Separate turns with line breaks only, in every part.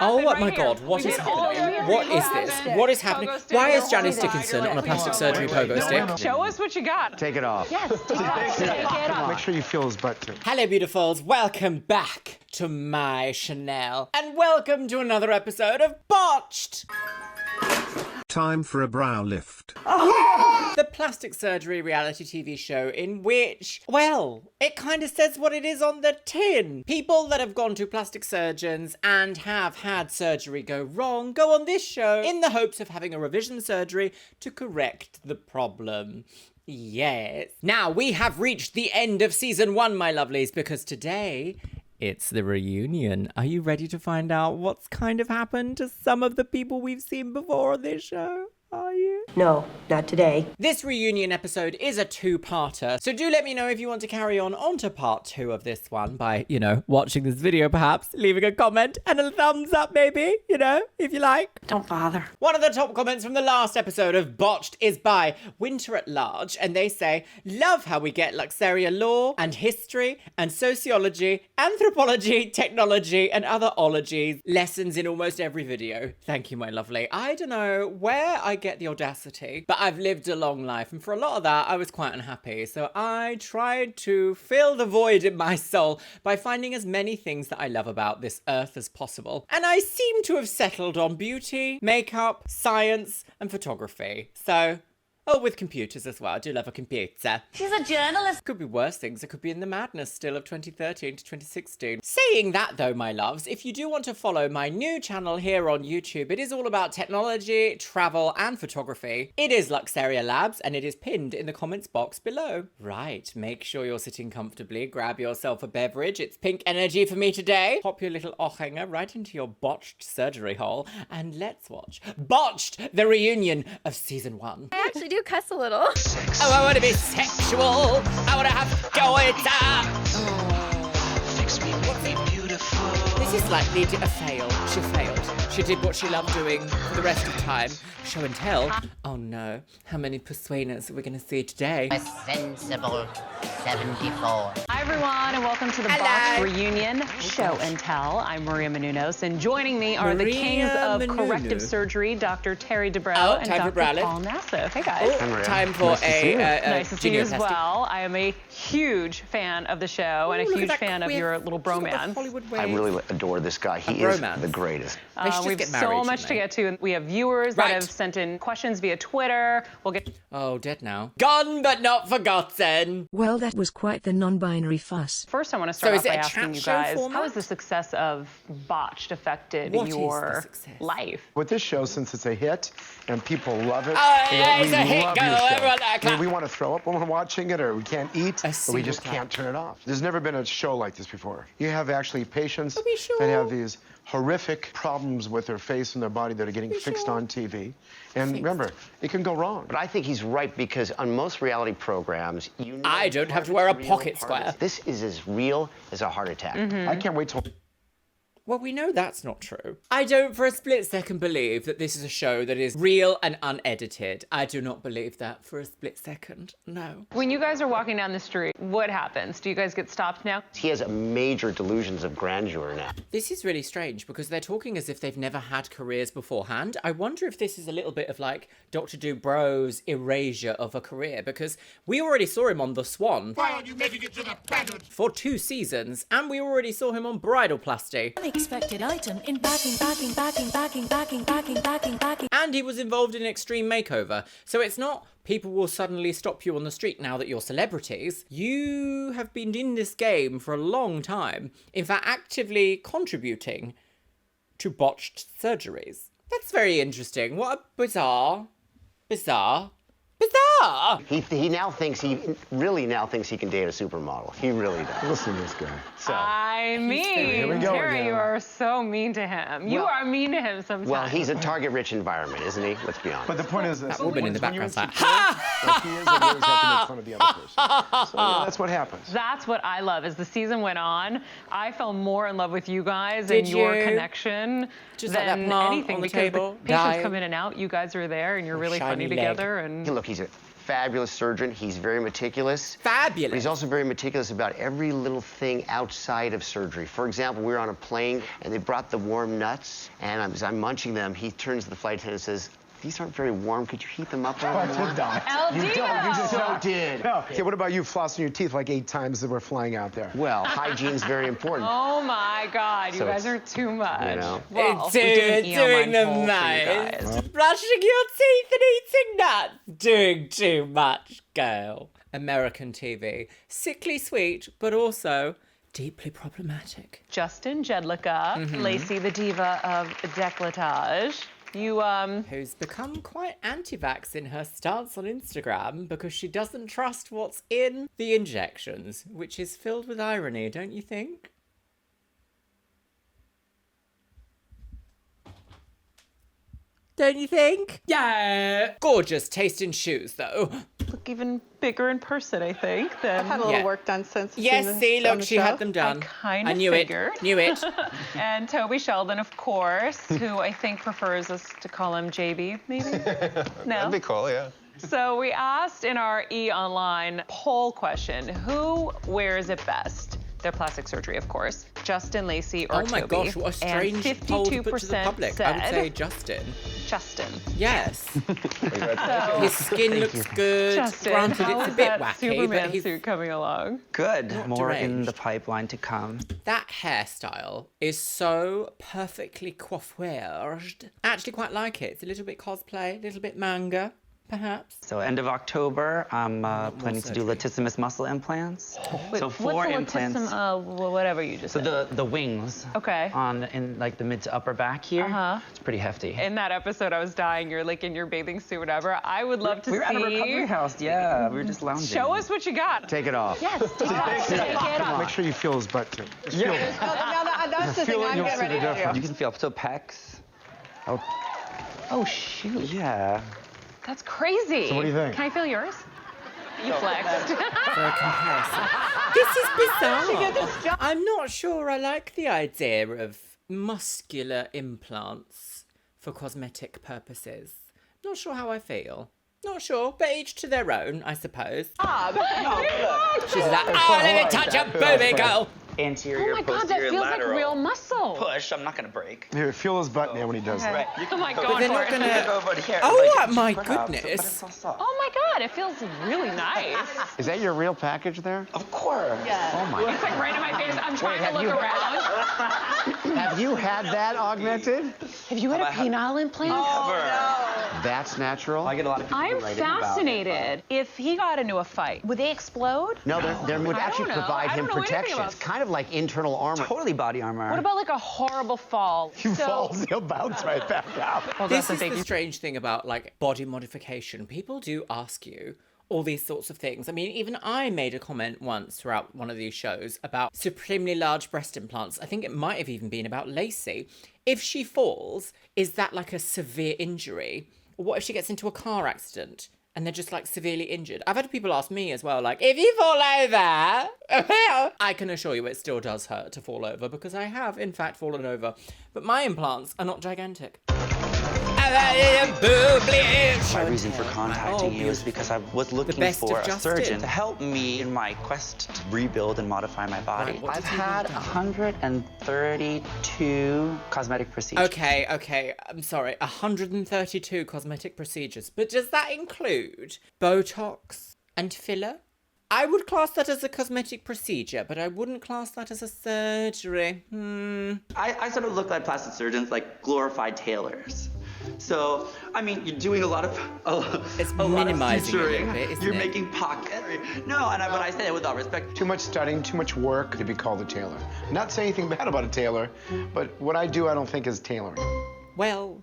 Oh my God, what is happening? What is this? What is happening? Why is Janice Dickinson on a plastic surgery pogo stick?
Show us what you got.
Take it off.
Yes, take it off.
Make sure you feel his butt too.
Hello, beautifuls. Welcome back to my Chanel. And welcome to another episode of Botched.
Time for a brow lift.
The plastic surgery reality TV show in which, well, it kind of says what it is on the tin. People that have gone to plastic surgeons and have had surgery go wrong go on this show in the hopes of having a revision surgery to correct the problem. Yes. Now, we have reached the end of season 1, my lovelies, because today it's the reunion. Are you ready to find out what's kind of happened to some of the people we've seen before on this show? Are you?
No, not today.
This reunion episode is a two-parter, so do let me know if you want to carry on to part 2 of this one by, watching this video perhaps, leaving a comment and a thumbs up maybe, if you like.
Don't bother.
One of the top comments from the last episode of Botched is by Winter at Large, and they say, love how we get Luxeria lore and history and sociology, anthropology, technology, and other ologies lessons in almost every video. Thank you, my lovely. I don't know where I get the audacity, but I've lived a long life, and for a lot of that I was quite unhappy, so I tried to fill the void in my soul by finding as many things that I love about this earth as possible, and I seem to have settled on beauty, makeup, science, and photography. With computers as well. I do love a computer.
She's a journalist.
Could be worse things. It could be in the madness still of 2013 to 2016. Saying that though, my loves, if you do want to follow my new channel here on YouTube, it is all about technology, travel, and photography. It is Luxeria Labs, and it is pinned in the comments box below. Right, make sure you're sitting comfortably. Grab yourself a beverage. It's pink energy for me today. Pop your little hanger right into your botched surgery hole, and let's watch Botched, the reunion of season 1.
I actually do cuss a little.
Oh, I want to be sexual. I want to have This is likely a fail. She failed. She did what she loved doing for the rest of time. Show and tell. Oh no. How many persuaders are we going to see today?
A sensible 74.
Hi, everyone, and welcome to the Botched Reunion Show and Tell. I'm Maria Menounos, and joining me are the kings of corrective surgery, Dr. Terry Dubrow and Dr. Paul Nassif. Hey, guys.
Time for
nice to see you as well. I am a huge fan of the show and a huge fan of your little bromance.
I really adore this guy. He is the greatest.
We have so much to get to. We have viewers that have sent in questions via Twitter. We'll get...
Oh, dead now. Gone but not forgotten.
Well, that was quite the non-binary fuss.
First, I want to start off by asking you guys, how has the success of Botched affected your life?
With this show, since it's a hit and people love it,
it's a hit, girl.
We want to throw up when we're watching it, or we can't eat, or we just can't turn it off. There's never been a show like this before. You have actually patients that have these horrific problems with their face and their body that are getting fixed on TV. And remember, it can go wrong.
But I think he's right, because on most reality programs,
I don't have to wear a pocket square.
This is as real as a heart attack.
I can't wait till...
Well, we know that's not true. I don't for a split second believe that this is a show that is real and unedited. I do not believe that for a split second. No.
When you guys are walking down the street, what happens? Do you guys get stopped now?
He has major delusions of grandeur now.
This is really strange because they're talking as if they've never had careers beforehand. I wonder if this is a little bit of like Dr. Dubrow's erasure of a career, because we already saw him on The Swan.
Why aren't you making it to the pageant?
For 2 seasons, and we already saw him on Bridal Plasty.
Unexpected item in backing.
And he was involved in Extreme Makeover. So it's not people will suddenly stop you on the street now that you're celebrities. You have been in this game for a long time. In fact, actively contributing to botched surgeries. That's very interesting. What a bizarre.
He now thinks he can date a supermodel. He really does.
Listen to this guy.
So
I mean,
Here we go
Terry,
again.
you are so mean to him. You are mean to him sometimes.
well, he's a target-rich environment, isn't he? Let's be honest.
But the point is this.
That woman in the background's like,
like he is, and you always have to make fun of the other person. So that's what happens.
That's what I love. As the season went on, I fell more in love with you guys and your connection
Just like
than
that plant
anything,
on the
because
table,
the patients
dying.
come in and out. You guys are there, and you're really
shiny
funny
leg.
together. And
Look, he's a fabulous surgeon. He's very meticulous.
Fabulous.
But he's also very meticulous about every little thing outside of surgery. For example, we were on a plane, and they brought the warm nuts, and as I'm munching them, he turns to the flight attendant and says, "These aren't very warm. Could you heat them up a little more?"
You don't. You just so did. No. Okay, what about you flossing your teeth like 8 times that we're flying out there?
Well, hygiene's very important.
Oh my God, you
So
guys are too much.
You know.
Well,
doing the most. Brushing your teeth and eating nuts. Doing too much, girl. American TV. Sickly sweet, but also deeply problematic.
Justin Jedlica, Lacey the diva of décolletage.
Who's become quite anti-vax in her stance on Instagram because she doesn't trust what's in the injections, which is filled with irony, don't you think? Don't you think? Yeah. Gorgeous taste in shoes, though.
Look even bigger in person, I think. Than...
I've had a little work done since.
Yes, see, look, she had them done.
I knew
figured. Knew it.
And Toby Sheldon, of course, who I think prefers us to call him JB, maybe? No?
That'd be cool, yeah.
So we asked in our E! Online poll question, who wears it best? Their plastic surgery, of course. Justin, Lacey, or Toby.
Oh my gosh, what a strange poll to put to the public. I would say Justin.
Justin.
Yes. His skin looks good.
Justin,
granted, it's a bit wacky,
Superman
but he's
suit coming along.
Good.
Not
More
deranged.
in the pipeline to come.
That hairstyle is so perfectly coiffeured. I actually quite like it. It's a little bit cosplay, a little bit manga, perhaps.
So end of October, I'm planning to do latissimus muscle implants.
Wait,
so 4
what's the
implants.
Whatever you just
So
said.
the wings.
Okay.
In like the mid to upper back here. It's pretty hefty.
In that episode, I was dying. You're like in your bathing suit, whatever. I would love to see.
We were at a recovery house, yeah. We were just lounging.
Show us what you got.
Take it off.
Yes, take it off. Take it off.
Make sure you feel his butt too. Just feel it.
That's the thing I'm
you'll
getting
see
ready
the
to do.
difference.
You can feel up to pecs.
Oh, shoot.
Yeah.
That's crazy.
So what do you think?
Can I feel yours? You flexed.
For a comparison. This is bizarre. I'm not sure I like the idea of muscular implants for cosmetic purposes. Not sure how I feel. Not sure, but each to their own, I suppose. She's like, oh, let me touch your booby, girl.
Anterior,
Oh my God, that
posterior,
feels like
lateral.
real muscle.
Push, I'm not gonna break.
Here, feel his butt now when he does that.
Right.
Oh my
But
God,
they're not
for it.
gonna...
Go over here.
Oh,
like,
my
put up,
goodness.
but it's all soft.
Oh my God, it feels really nice.
Is that your real package there?
Of course.
Oh my.
It's like right in my face. I'm trying to look around.
Have you had that augmented?
Have you had a penile implant?
That's natural.
I get a lot of people
I'm
writing about it,
fascinated. If he got into a fight, would they explode?
No, there would
I
actually
don't know.
provide
I
him
don't know anything
protection.
about-
It's kind of like internal armor.
Totally body armor.
What about like a horrible fall?
He falls, he'll bounce right back out.
Well,
This
that's
is
the
the strange thing about, like, body modification. People do ask you all these sorts of things. I mean, even I made a comment once throughout one of these shows about supremely large breast implants. I think it might have even been about Lacey. If she falls, is that like a severe injury? Or what if she gets into a car accident and they're just like severely injured? I've had people ask me as well, like, if you fall over, I can assure you it still does hurt to fall over because I have, in fact, fallen over. But my implants are not gigantic.
My reason for contacting you is because I was looking
best
for
of
a
Justin.
surgeon to help me in my quest to rebuild and modify my body.
Right, what
I've
has he
had
done?
132 cosmetic procedures.
Okay, I'm sorry. 132 cosmetic procedures. But does that include Botox and filler? I would class that as a cosmetic procedure, but I wouldn't class that as a surgery.
I sort of look at plastic surgeons like glorified tailors. So, I mean, you're doing a lot of
It's
a lot of
minimizing it a
suturing.
little bit, isn't
You're
it?
making pocket. No, and but I say that with all respect.
Too much studying, too much work to be called a tailor. Not saying anything bad about a tailor, but what I do I don't think is tailoring.
Well,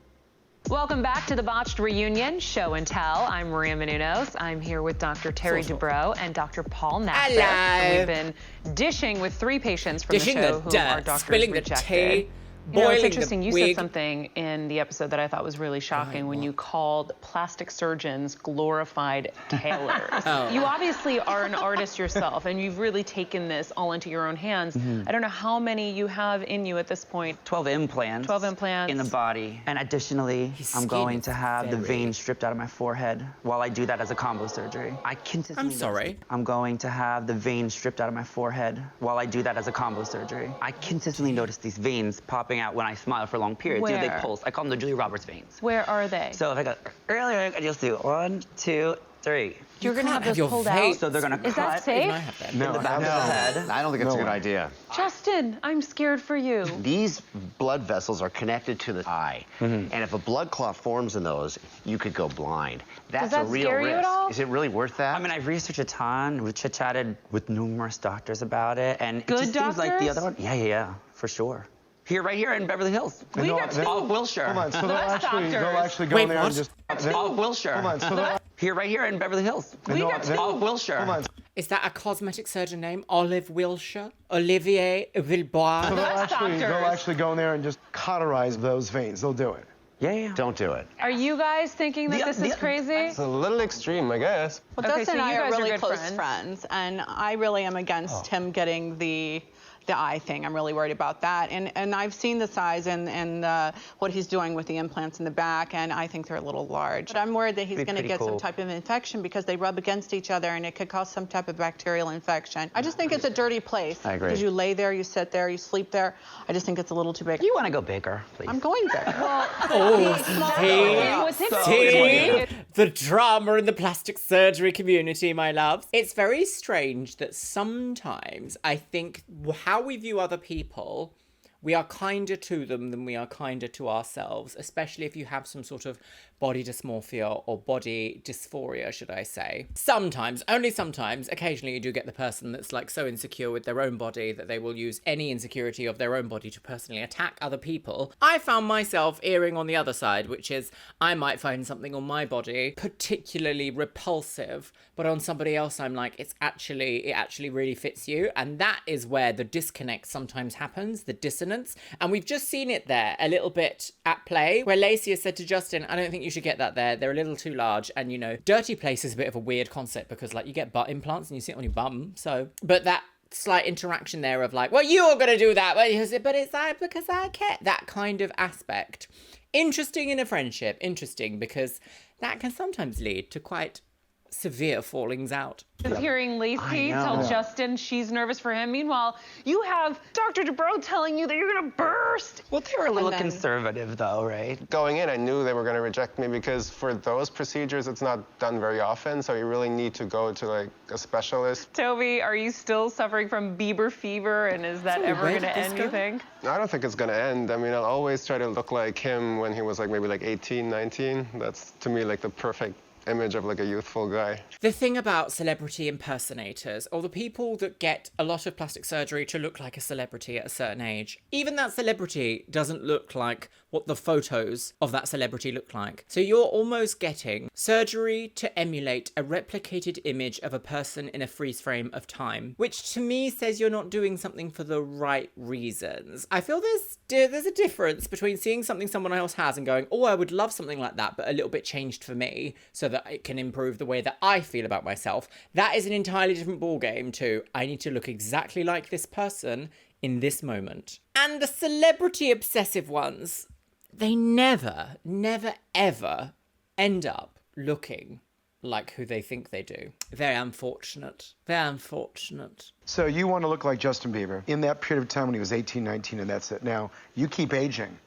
Welcome back to the Botched Reunion Show and Tell. I'm Maria Menounos. I'm here with Dr. Terry Dubrow and Dr. Paul Nassif.
Hello.
And we've been dishing with 3 patients from
dishing
the show
the
who our
dirt,
doctors
spilling the
rejected.
tea.
You know,
boiling
it's interesting.
the
You
wig.
said something in the episode that I thought was really shocking when you called plastic surgeons glorified tailors. You obviously are an artist yourself, and you've really taken this all into your own hands. I don't know how many you have in you at this point.
12 implants.
12 implants.
In the body. And additionally, I'm going to have the veins stripped out of my forehead while I do that as a combo surgery. I consistently...
I'm sorry.
I'm going to have the veins stripped out of my forehead while I do that as a combo surgery. I consistently notice these veins popping out when I smile for long periods.
Where?
They pulse. I call them the Julia Roberts veins.
Where are they?
So if I go earlier, I just do 1, 2, 3.
You're going to have
have
those
your
pulled
veins.
out?
So they're going to
Is that
cut
safe?
Even I have them.
in the back of the head.
I don't think it's a good idea.
Justin, I'm scared for you.
These blood vessels are connected to the eye. And if a blood clot forms in those, you could go blind. That's
that
a real
scare you
risk.
at all?
Is it really worth that?
I mean, I've researched a ton. We've chit-chatted with numerous doctors about it, and
Good
it just seems like the
doctors?
other one. Yeah, for sure. Right here in Beverly Hills.
We got two.
All of Wilshire.
Hold on, so they'll
best
actually go
Wait,
in there
what?
and just...
All of Wilshire.
Hold on, so they'll...
Right here in Beverly Hills.
We got two.
All of Wilshire.
Hold on.
Is that a cosmetic surgeon name? Olive Wilshire? Olivier Villebois?
So
best
they'll
doctors.
actually go in there and just cauterize those veins. They'll do it.
Yeah.
Don't do it.
Are you guys thinking that this is crazy?
It's a little extreme, I guess.
Well,
Okay,
Justin
so
and I
you
are
guys are
really
good
close
friends.
friends, and I really am against him getting the eye thing. I'm really worried about that. And I've seen the size and what he's doing with the implants in the back, and I think they're a little large. But I'm worried that he's going to get some type of infection because they rub against each other, and it could cause some type of bacterial infection. I just think it's a dirty place.
I agree.
Because you lay there, you sit there, you sleep there. I just think it's a little too big.
You want to go bigger, please?
I'm going there.
What's
See? The drama in the plastic surgery community, my loves. It's very strange that sometimes I think how we view other people, we are kinder to them than we are kinder to ourselves, especially if you have some sort of body dysmorphia or body dysphoria, should I say. Sometimes, only sometimes, occasionally you do get the person that's like so insecure with their own body that they will use any insecurity of their own body to personally attack other people. I found myself erring on the other side, which is I might find something on my body particularly repulsive, but on somebody else I'm like, it actually really fits you. And that is where the disconnect sometimes happens, the dissonance. And we've just seen it there a little bit at play, where Lacey has said to Justin, I don't think you should get that there. They're a little too large. And, you know, dirty place is a bit of a weird concept because, like, you get butt implants and you sit on your bum. So, but that slight interaction there of like, well, you're going to do that. But it's like, because I care. That kind of aspect. Interesting in a friendship. Interesting because that can sometimes lead to quite severe fallings out.
Hearing Lacey tell Justin she's nervous for him. Meanwhile, you have Dr. Dubrow telling you that you're going to burst.
Well, they were a little conservative, though, right?
Going in, I knew they were going to reject me because for those procedures, it's not done very often, so you really need to go to, like, a specialist.
Toby, are you still suffering from Bieber fever, and is that ever going to end, you think?
I don't think it's going to end. I mean, I'll always try to look like him when he was, like, maybe, like, 18, 19. That's, to me, like, the perfect image of like a youthful guy.
The thing about celebrity impersonators, or the people that get a lot of plastic surgery to look like a celebrity at a certain age, even that celebrity doesn't look like what the photos of that celebrity look like. So you're almost getting surgery to emulate a replicated image of a person in a freeze frame of time, which to me says you're not doing something for the right reasons. I feel there's a difference between seeing something someone else has and going, oh, I would love something like that, but a little bit changed for me so that it can improve the way that I feel about myself. That is an entirely different ballgame to, I need to look exactly like this person in this moment. And the celebrity obsessive ones, they never, ever end up looking like who they think they do. Very unfortunate. Very unfortunate.
So you want to look like Justin Bieber in that period of time when he was 18, 19, and that's it. Now, you keep aging.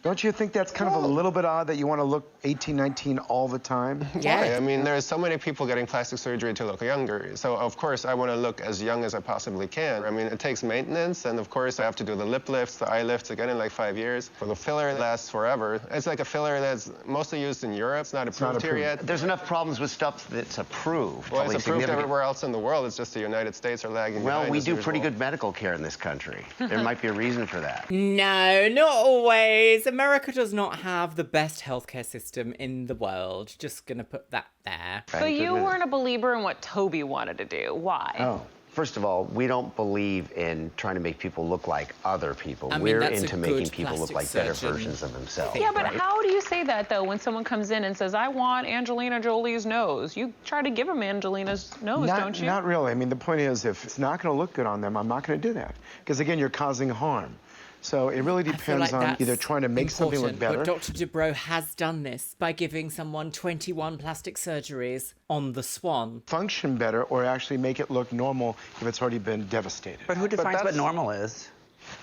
Don't you think that's kind of a little bit odd that you want to look 18, 19 all the time?
Yeah. I mean, there's so many people getting plastic surgery to look younger. So, of course, I want to look as young as I possibly can. I mean, it takes maintenance. And, of course, I have to do the lip lifts, the eye lifts again in like 5 years. For the filler, it lasts forever. It's like a filler that's mostly used in Europe. It's not approved here yet.
There's enough problems with stuff that's approved.
Well, it's approved everywhere else in the world. It's just the United States are lagging behind.
Well, we
as
do
usual.
pretty good medical care in this country. There might be a reason for that.
No, not always. America does not have the best healthcare system in the world. Just gonna put that there.
So you weren't a believer in what Toby wanted to do. Why?
Oh.
First of all, we don't believe in trying to make people look like other people.
I mean,
We're
that's
into
a
making
good
people look
plastic
like better
surgeon
versions of themselves.
Yeah, but
right?
how do you say that, though, when someone comes in and says, I want Angelina Jolie's nose? You try to give them Angelina's nose, don't you?
Not really. I mean, the point is, if it's not going to look good on them, I'm not going to do that. Because, again, you're causing harm. So it really depends on either trying to make something look better.
But Dr. Dubrow has done this by giving someone 21 plastic surgeries on the swan.
Function better or actually make it look normal if it's already been devastated.
But who defines what normal is?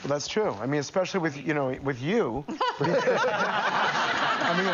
Well, that's true. I mean, especially with, with you. I mean,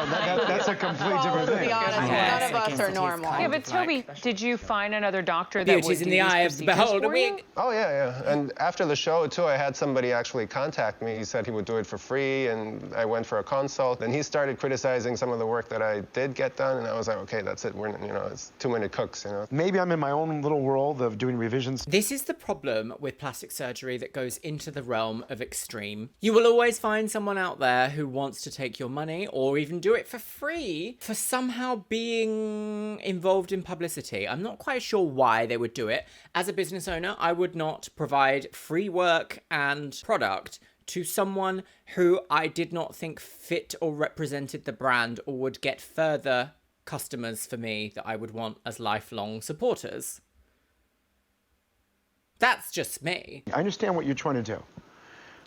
that's a complete different thing.
To be honest, none of us are normal.
Yeah, but Toby, did you find another doctor that
Beauty's
would
in
do
the
these
eye of the
procedures
beholder.
for you?
Oh, yeah. And after the show, too, I had somebody actually contact me. He said he would do it for free, and I went for a consult. And he started criticizing some of the work that I did get done, and I was like, okay, that's it. We're, it's too-many cooks,
Maybe I'm in my own little world of doing revisions.
This is the problem with plastic surgery that goes into the realm of extreme. You will always find someone out there who wants to take your money or even do it for free for somehow being involved in publicity. I'm not quite sure why they would do it. As a business owner, I would not provide free work and product to someone who I did not think fit or represented the brand or would get further customers for me that I would want as lifelong supporters. That's just me.
I understand what you're trying to do.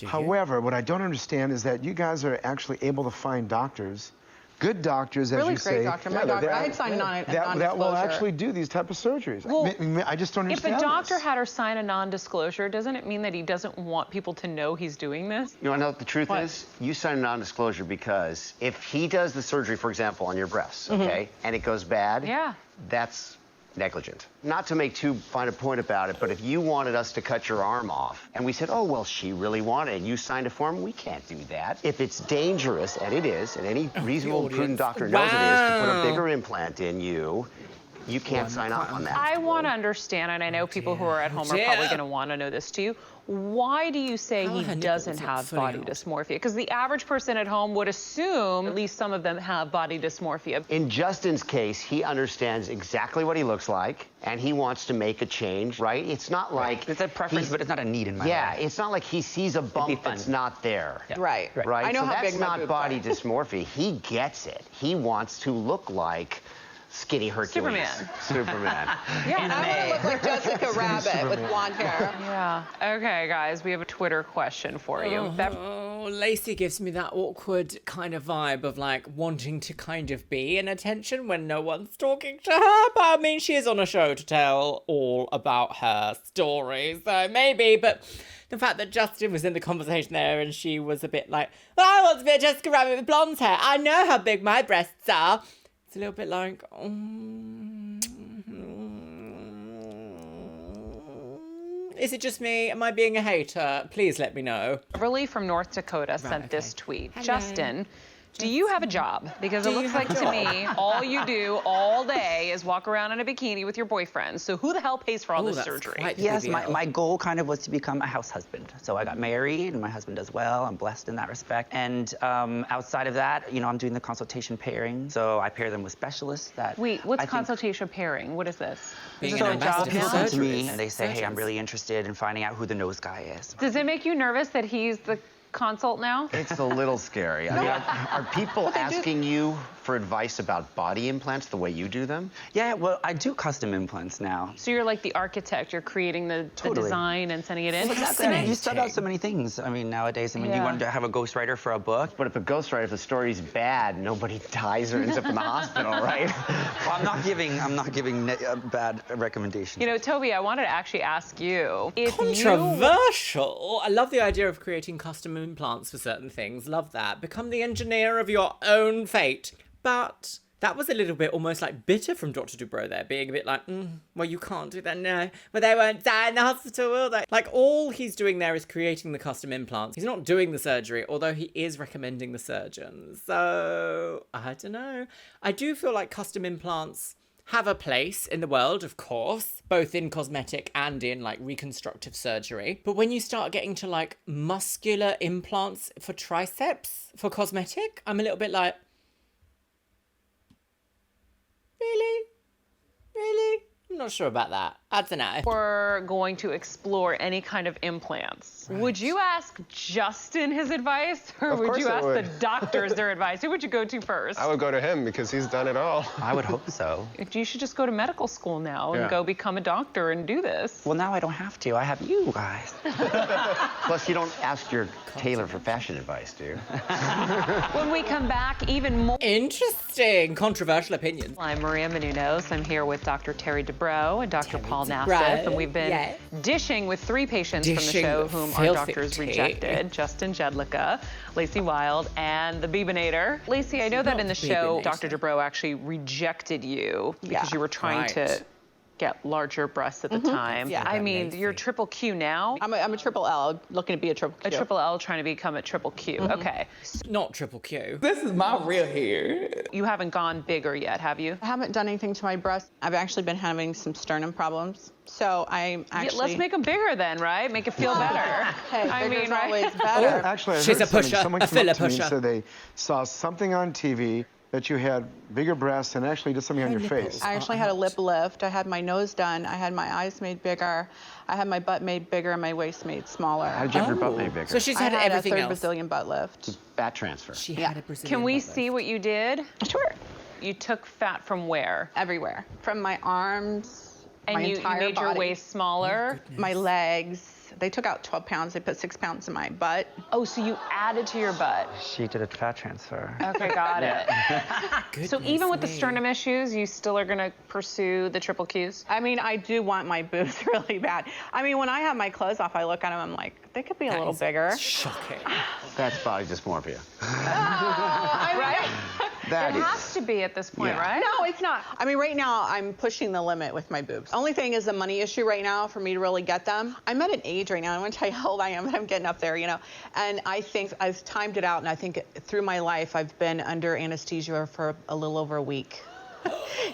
However, what I don't understand is that you guys are actually able to find doctors, good doctors, as you say.
Really great doctor. My doctor, I had signed a non-disclosure.
That will actually do these type of surgeries.
Well,
I just don't understand
If a doctor
this.
had her sign a non-disclosure, doesn't it mean that he doesn't want people to know he's doing this?
You want to know what the truth is? You sign a non-disclosure because if he does the surgery, for example, on your breasts, okay, and it goes bad, that's negligent. Not to make too fine a point about it, but if you wanted us to cut your arm off and we said, oh, well, she really wanted it, and you signed a form, we can't do that. If it's dangerous, and it is, and any reasonable, prudent doctor knows it is, to put a bigger implant in you, you can't sign off on that.
I want to understand, and I know people who are at home are probably going to want to know this too. Why do you say he doesn't have body dysmorphia? Because the average person at home would assume at least some of them have body dysmorphia.
In Justin's case, he understands exactly what he looks like, and he wants to make a change, right? It's not like...
It's a preference, but it's not a need in my life.
Yeah, it's not like he sees a bump that's not there.
Yeah.
Right.
Right?
I know
so
how
that's
big my
not
boobs
body
are.
dysmorphia. He gets it. He wants to look like skinny Hercules. Superman.
Yeah, I want to look like Jessica Rabbit with blonde hair.
Yeah. Okay, guys, we have a Twitter question for you.
Lacey gives me that awkward kind of vibe of like wanting to kind of be in attention when no one's talking to her. But I mean, she is on a show to tell all about her story, so maybe. But the fact that Justin was in the conversation there and she was a bit like, well, I want to be a Jessica Rabbit with blonde hair. I know how big my breasts are. It's a little bit like, is it just me? Am I being a hater? Please let me know.
Beverly from North Dakota sent this tweet. Justin, do you have a job? Because it looks like to me, all you do all day is walk around in a bikini with your boyfriend. So who the hell pays for all this surgery?
Yes, my goal kind of was to become a house husband. So I got married, and my husband does well. I'm blessed in that respect. And outside of that, I'm doing the consultation pairing. So I pair them with specialists that...
Wait, what's consultation pairing? What is this?
Being an ambassador for come to me, and they say, hey, I'm really interested in finding out who the nose guy is.
Does it make you nervous that he's the consult now?
It's a little scary. I mean, are people asking you for advice about body implants the way you do them?
Yeah, well, I do custom implants now.
So you're like the architect. You're creating the design and sending it in?
Exactly. You start out so many things. I mean, nowadays, you want to have a ghostwriter for a book.
But if a ghostwriter, if the story's bad, nobody dies or ends up in the hospital, right?
Well, I'm not giving bad recommendations.
Toby, I wanted to actually ask you.
Controversial. I love the idea of creating custom implants for certain things. Love that. Become the engineer of your own fate. But that was a little bit almost like bitter from Dr. Dubrow there, being a bit like, well, you can't do that, no. But they won't die in the hospital, will they? Like, all he's doing there is creating the custom implants. He's not doing the surgery, although he is recommending the surgeon. So, I don't know. I do feel like custom implants have a place in the world, of course, both in cosmetic and in like reconstructive surgery. But when you start getting to like muscular implants for triceps for cosmetic, I'm a little bit like, really? I'm not sure about that. I don't know.
We're going to explore any kind of implants. Right. Would you ask Justin his advice, or would you ask the doctors their advice? Who would you go to first?
I would go to him because he's done it all.
I would hope so.
You should just go to medical school now and go become a doctor and do this.
Well, now I don't have to. I have you guys.
Plus, you don't ask your tailor for fashion advice, do you?
When we come back, even more
interesting, controversial opinions.
I'm Maria Menounos. I'm here with Dr. Terry Dubrow and Dr. Paul Nassif, and we've been dishing with 3 patients from the show whom our doctors rejected: Justin Jedlica, Lacey Wild, and the Beebinator. Lacey, I know that in the show, Dr. Dubrow actually rejected you because you were trying to get larger breasts at the time.
Yeah.
I mean, you're triple Q now.
I'm a triple L, looking to be a triple Q.
A triple L trying to become a triple Q. Okay.
Not triple Q.
This is my real hair.
You haven't gone bigger yet, have you?
I haven't done anything to my breasts. I've actually been having some sternum problems. So I'm actually...
Let's make them bigger then, right? Make it feel better.
Hey,
I mean, right?
always better.
Actually, I
She's
heard
a pusher,
someone
a
came
filler
up to me
pusher.
and said they saw something on TV that you had bigger breasts and actually did something on your face.
I actually had a lip lift. I had my nose done. I had my eyes made bigger. I had my butt made bigger and my waist made smaller.
How did you have your butt made bigger?
So she's had everything
I had a
else.
third Brazilian butt lift.
Fat transfer.
She had a Brazilian
Can we
butt lift.
see what you did?
Sure.
You took fat from where?
Everywhere. From my arms,
And
my
you
entire
made your
body,
waist smaller?
my legs. They took out 12 pounds. They put 6 pounds in my butt.
Oh, so you added to your butt.
She did a fat transfer.
Okay, got it. So even with the sternum issues, you still are gonna pursue the triple Qs?
I mean, I do want my boobs really bad. I mean, when I have my clothes off, I look at them, I'm like, they could be a little bigger.
Shocking.
That's body dysmorphia.
Right?
That
It has to be at this point, right?
No, it's not. I mean, right now, I'm pushing the limit with my boobs. Only thing is the money issue right now for me to really get them. I'm at an age right now, I want to tell you how old I am, but I'm getting up there, you know. And I think I've timed it out, and I think through my life, I've been under anesthesia for a little over a week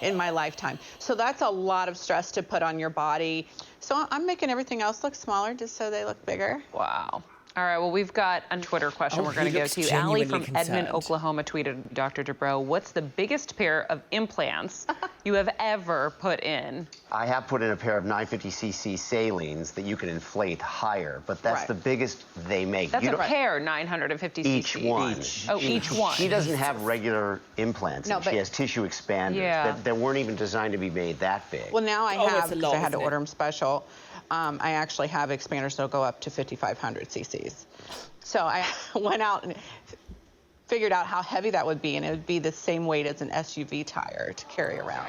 in my lifetime. So that's a lot of stress to put on your body. So I'm making everything else look smaller just so they look bigger.
Wow. All right, well, we've got a Twitter question we're going to go to. Allie from Edmond, Oklahoma tweeted, Dr. Dubrow, what's the biggest pair of implants you have ever put in?
I have put in a pair of 950cc salines that you can inflate higher, but that's the biggest they make.
That's a pair, 950cc.
Each one.
Oh, each one.
She doesn't have regular implants.
No,
she has tissue expanders that weren't even designed to be made that big.
Well, now I have, because I had to
isn't it?
order them special. I actually have expanders that'll go up to 5,500 cc's. So I went out and figured out how heavy that would be, and it would be the same weight as an SUV tire to carry around.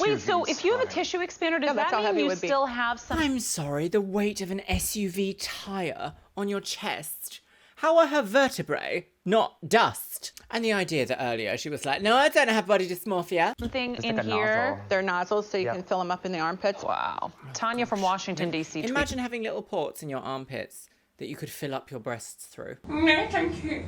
Wait, so if you have a tissue expander, does
that's how
that
heavy
mean
it
you
would be.
still have some?
I'm sorry, the weight of an SUV tire on your chest. How are her vertebrae not dust? And the idea that earlier she was like, no, I don't have body dysmorphia.
Something
It's
in
like a
here.
nozzle.
They're nozzles, so you can fill them up in the armpits.
Wow. Tanya from Washington, D.C.
Imagine having little ports in your armpits that you could fill up your breasts through. No, thank you.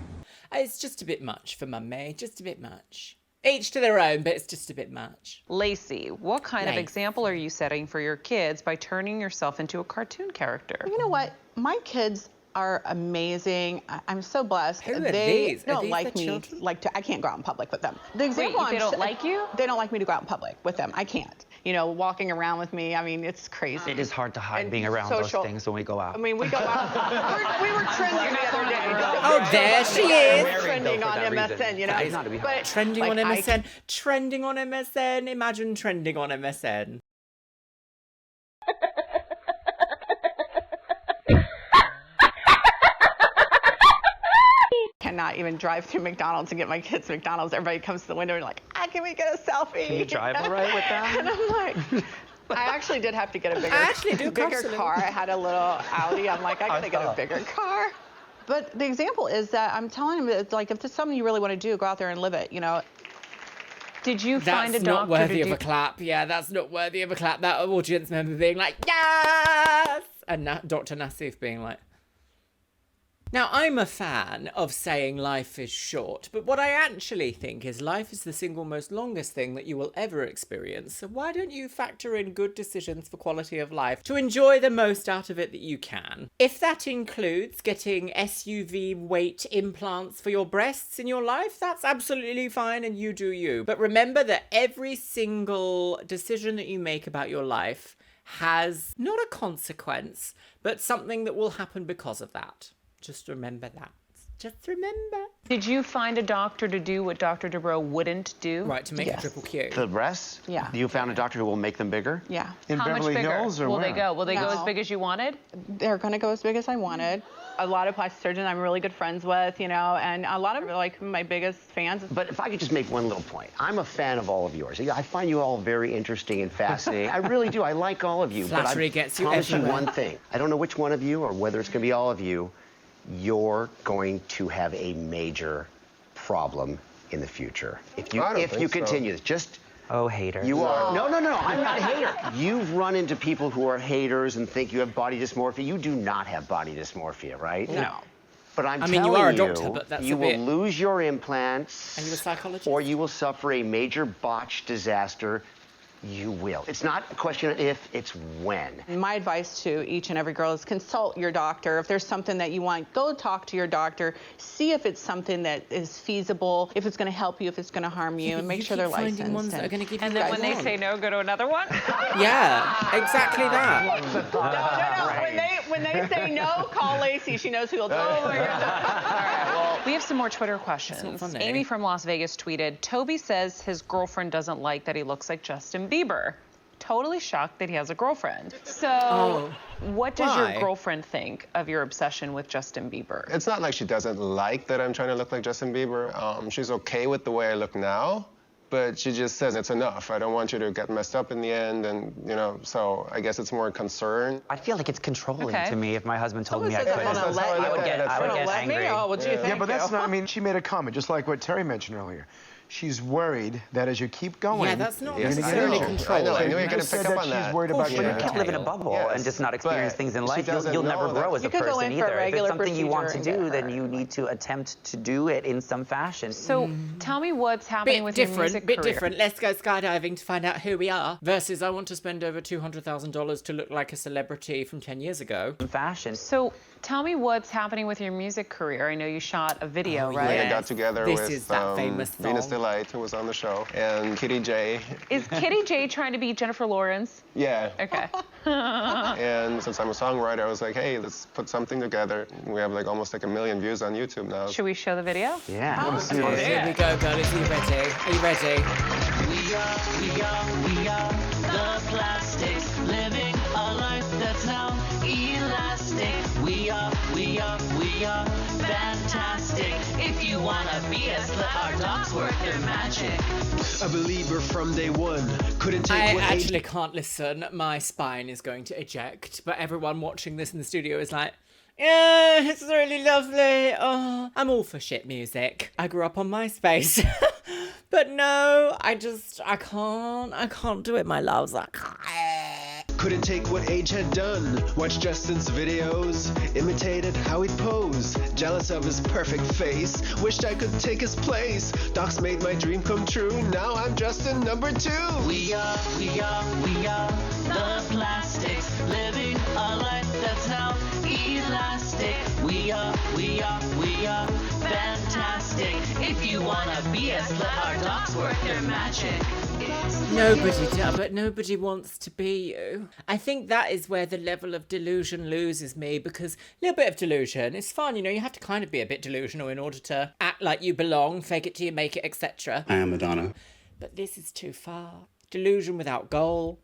It's just a bit much for Mummy, just a bit much. Each to their own, but it's just a bit much.
Lacey, what kind of
Lacey.
example are you setting for your kids by turning yourself into a cartoon character?
You know what? My kids are amazing. I'm so blessed.
Who are
they
these? Are
don't
these
like
the
me.
children?
I can't go out in public with them. The example
they don't like you?
They don't like me to go out in public with them. I can't. You know, walking around with me. I mean, it's crazy.
It is hard to hide
And
being around
social-
those things when we go out.
I mean, we go out. we were trending the other day.
Oh, there she is.
We're trending on MSN, you know.
It's not to be hidden.
Trending
like,
on MSN. Trending on MSN. Imagine trending on MSN.
Cannot even drive through McDonald's and get my kids McDonald's. Everybody comes to the window and like, can we get a selfie?
Can you drive all right with that?
And I'm like, I actually did have to get a bigger,
I actually do
bigger
constantly.
car. I had a little Audi. I'm like, I gotta get a bigger car. But the example is that I'm telling them, it's like, if there's something you really want to do, go out there and live it, you know.
Did you find a
That's
doctor
not worthy
to
of
do...
a clap. Yeah, that's not worthy of a clap. That audience member being like, yes! And Dr. Nassif being like, Now, I'm a fan of saying life is short, but what I actually think is life is the single most longest thing that you will ever experience. So why don't you factor in good decisions for quality of life to enjoy the most out of it that you can? If that includes getting SUV weight implants for your breasts in your life, that's absolutely fine and you do you. But remember that every single decision that you make about your life has not a consequence, but something that will happen because of that. Just remember that. Just remember.
Did you find a doctor to do what Dr. Dubrow wouldn't do?
Right, to make a triple Q.
The breasts?
Yeah.
You found a doctor who will make them bigger?
Yeah.
In
How
Beverly
much bigger
Hills or
will
where?
they go? Will they go
No.
as big as you wanted?
They're going to go as big as I wanted. A lot of plastic surgeons I'm really good friends with, and a lot of them are like my biggest fans.
But if I could just make one little point. I'm a fan of all of yours. I find you all very interesting and fascinating. I really do. I like all of you.
Flattery
but
gets
I
you
promise you
everywhere.
one thing. I don't know which one of you or whether it's going to be all of you. You're going to have a major problem in the future. If you
I don't think so.
continue this, just...
Oh, haters.
You are. No, I'm not a hater. You've run into people who are haters and think you have body dysmorphia. You do not have body dysmorphia, right?
No.
But I'm
I mean,
telling
you are a doctor, but that's
you
a
will
bit...
lose your implants.
Are you a psychologist?
Or you will suffer a major botched disaster. You will. It's not a question of if, it's when.
My advice to each and every girl is consult your doctor. If there's something that you want, go talk to your doctor. See if it's something that is feasible, if it's going to help you, if it's going to harm you, and make sure they're licensed.
Ones that are going to give you
And then when they say no, go to another one?
Yeah, exactly that.
No. When they say no, call Lacey. She knows who will tell you.
We have some more Twitter questions.
That's not fun,
Amy from Las Vegas tweeted, Toby says his girlfriend doesn't like that he looks like Justin Bieber. Totally shocked that he has a girlfriend. So what does
Why?
your girlfriend think of your obsession with Justin Bieber?
It's not like she doesn't like that I'm trying to look like Justin Bieber. She's okay with the way I look now, but she just says it's enough. I don't want you to get messed up in the end, and so I guess it's more concern.
I feel like it's controlling
Okay.
to me if my husband told me I
Someone
couldn't.
says that's how I
I would get, I would get
let me?
angry.
Oh, what do you think?
Yeah, but that's not, I mean, she made a comment, just like what Terry mentioned earlier. She's worried that as you keep going,
Yeah, that's not
you're gonna get
necessarily
injured.
controlling.
I knew you were
You
going to
just
pick
said
up
that
on
she's
that.
worried about
But you
your
can't live in a
tail.
bubble
Yes,
and just not experience
but
things in
she
life.
doesn't
You'll
know
never
that.
grow as
You
a
could go
person
in for a
either. If it's
regular
something you want to
procedure and
do,
get
then you
hurt.
need to attempt to do it in some fashion.
So tell me what's happening with your music
bit
career.
different. Let's go skydiving to find out who we are. Versus I want to spend over $200,000 to look like a celebrity from 10 years ago.
Fashion.
So tell me what's happening with your music career. I know you shot a video, right?
yeah.
I got together
This
with
is that famous
Venus
song.
Delight, who was on the show, and Kitty J.
Is Kitty J trying to be Jennifer Lawrence?
Yeah.
Okay.
And since I'm a songwriter, I was like, hey, let's put something together. We have almost 1 million views on YouTube now.
Should we show the video?
Yeah.
Here we go, girlies. Are you ready? Are you ready?
We are the plastics, living a life that's now elastic. We are fantastic. If you wanna be us, let our dogs work their magic.
A believer from day one, couldn't take
I
what
actually can't listen. My spine is going to eject. But everyone watching this in the studio is like, yeah, it's really lovely. Oh, I'm all for shit music. I grew up on MySpace. But no, I can't do it, my loves.
couldn't take what age had done. Watched Justin's videos, imitated how he'd pose. Jealous of his perfect face, wished I could take his place. Docs made my dream come true, now I'm Justin number 2.
We are the plastics, living a life that's now elastic. We are fantastic. If you wanna be us, let our dogs work their magic.
Nobody wants to be you. I think that is where the level of delusion loses me, because a little bit of delusion is fun, you have to kind of be a bit delusional in order to act like you belong, fake it till you make it, etc.
I am Madonna.
But this is too far. Delusion without goal.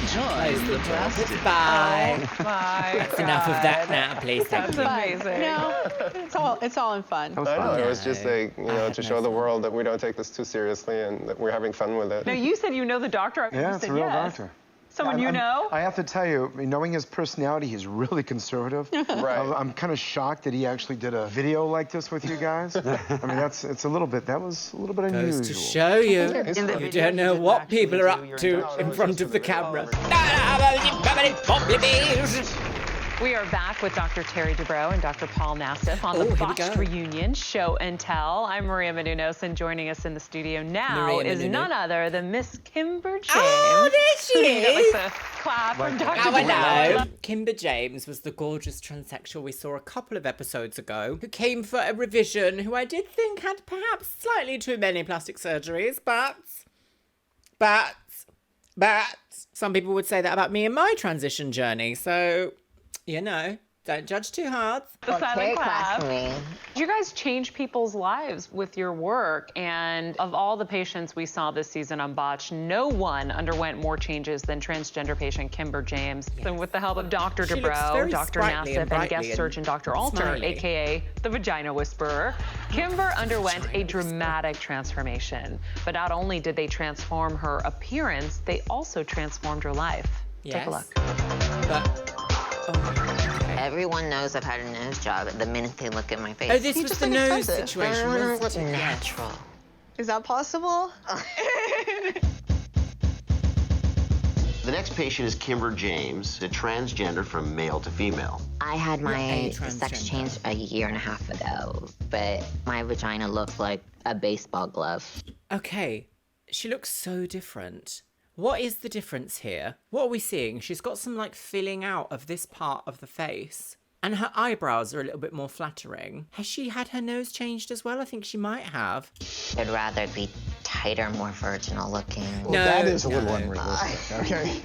Close the plastic.
Bye.
Bye.
That's enough of that now, please. Thank
That's
you.
amazing.
No, it's all in fun.
I know, it was just to show the world that we don't take this too seriously and that we're having fun with it.
Now, you said you know the doctor.
Yeah,
You
it's
said
a real
yes.
doctor.
Someone you know?
I have to tell you, knowing his personality, he's really conservative.
Right.
I'm kind of shocked that he actually did a video like this with you guys. I mean, that was a little bit unusual.
Goes to show you, you don't know what people are up to in front of the camera.
We are back with Dr. Terry Dubrow and Dr. Paul Nassif on the Botched Reunion Show and Tell. I'm Maria Menounos, and joining us in the studio now is none other than Miss Kimber James.
Oh, there she is.
Like the clap from Dr.
Hello. Kimber James was the gorgeous transsexual we saw a couple of episodes ago, who came for a revision, who I did think had perhaps slightly too many plastic surgeries, but some people would say that about me and my transition journey, so... You know, don't judge too hard.
The silent clap. You guys change people's lives with your work, and of all the patients we saw this season on Botched, no one underwent more changes than transgender patient Kimber James. Yes. And with the help of Dr. Dubrow, Dr. Nassif, and guest surgeon Dr. Alter, aka the Vagina Whisperer, Kimber underwent a dramatic transformation. But not only did they transform her appearance, they also transformed her life.
Yes.
Take a look.
Everyone knows I've had a nose job the minute they look at my face.
Oh, this was the nose situation.
It look natural.
Is that possible?
The next patient is Kimber James, a transgender from male to female.
I had my sex change a year and a half ago, but my vagina looked like a baseball glove.
Okay, she looks so different. What is the difference here? What are we seeing? She's got some like filling out of this part of the face. And her eyebrows are a little bit more flattering. Has she had her nose changed as well? I think she might have.
I'd rather be tighter, more virginal looking.
Well, that is a little unrealistic, okay?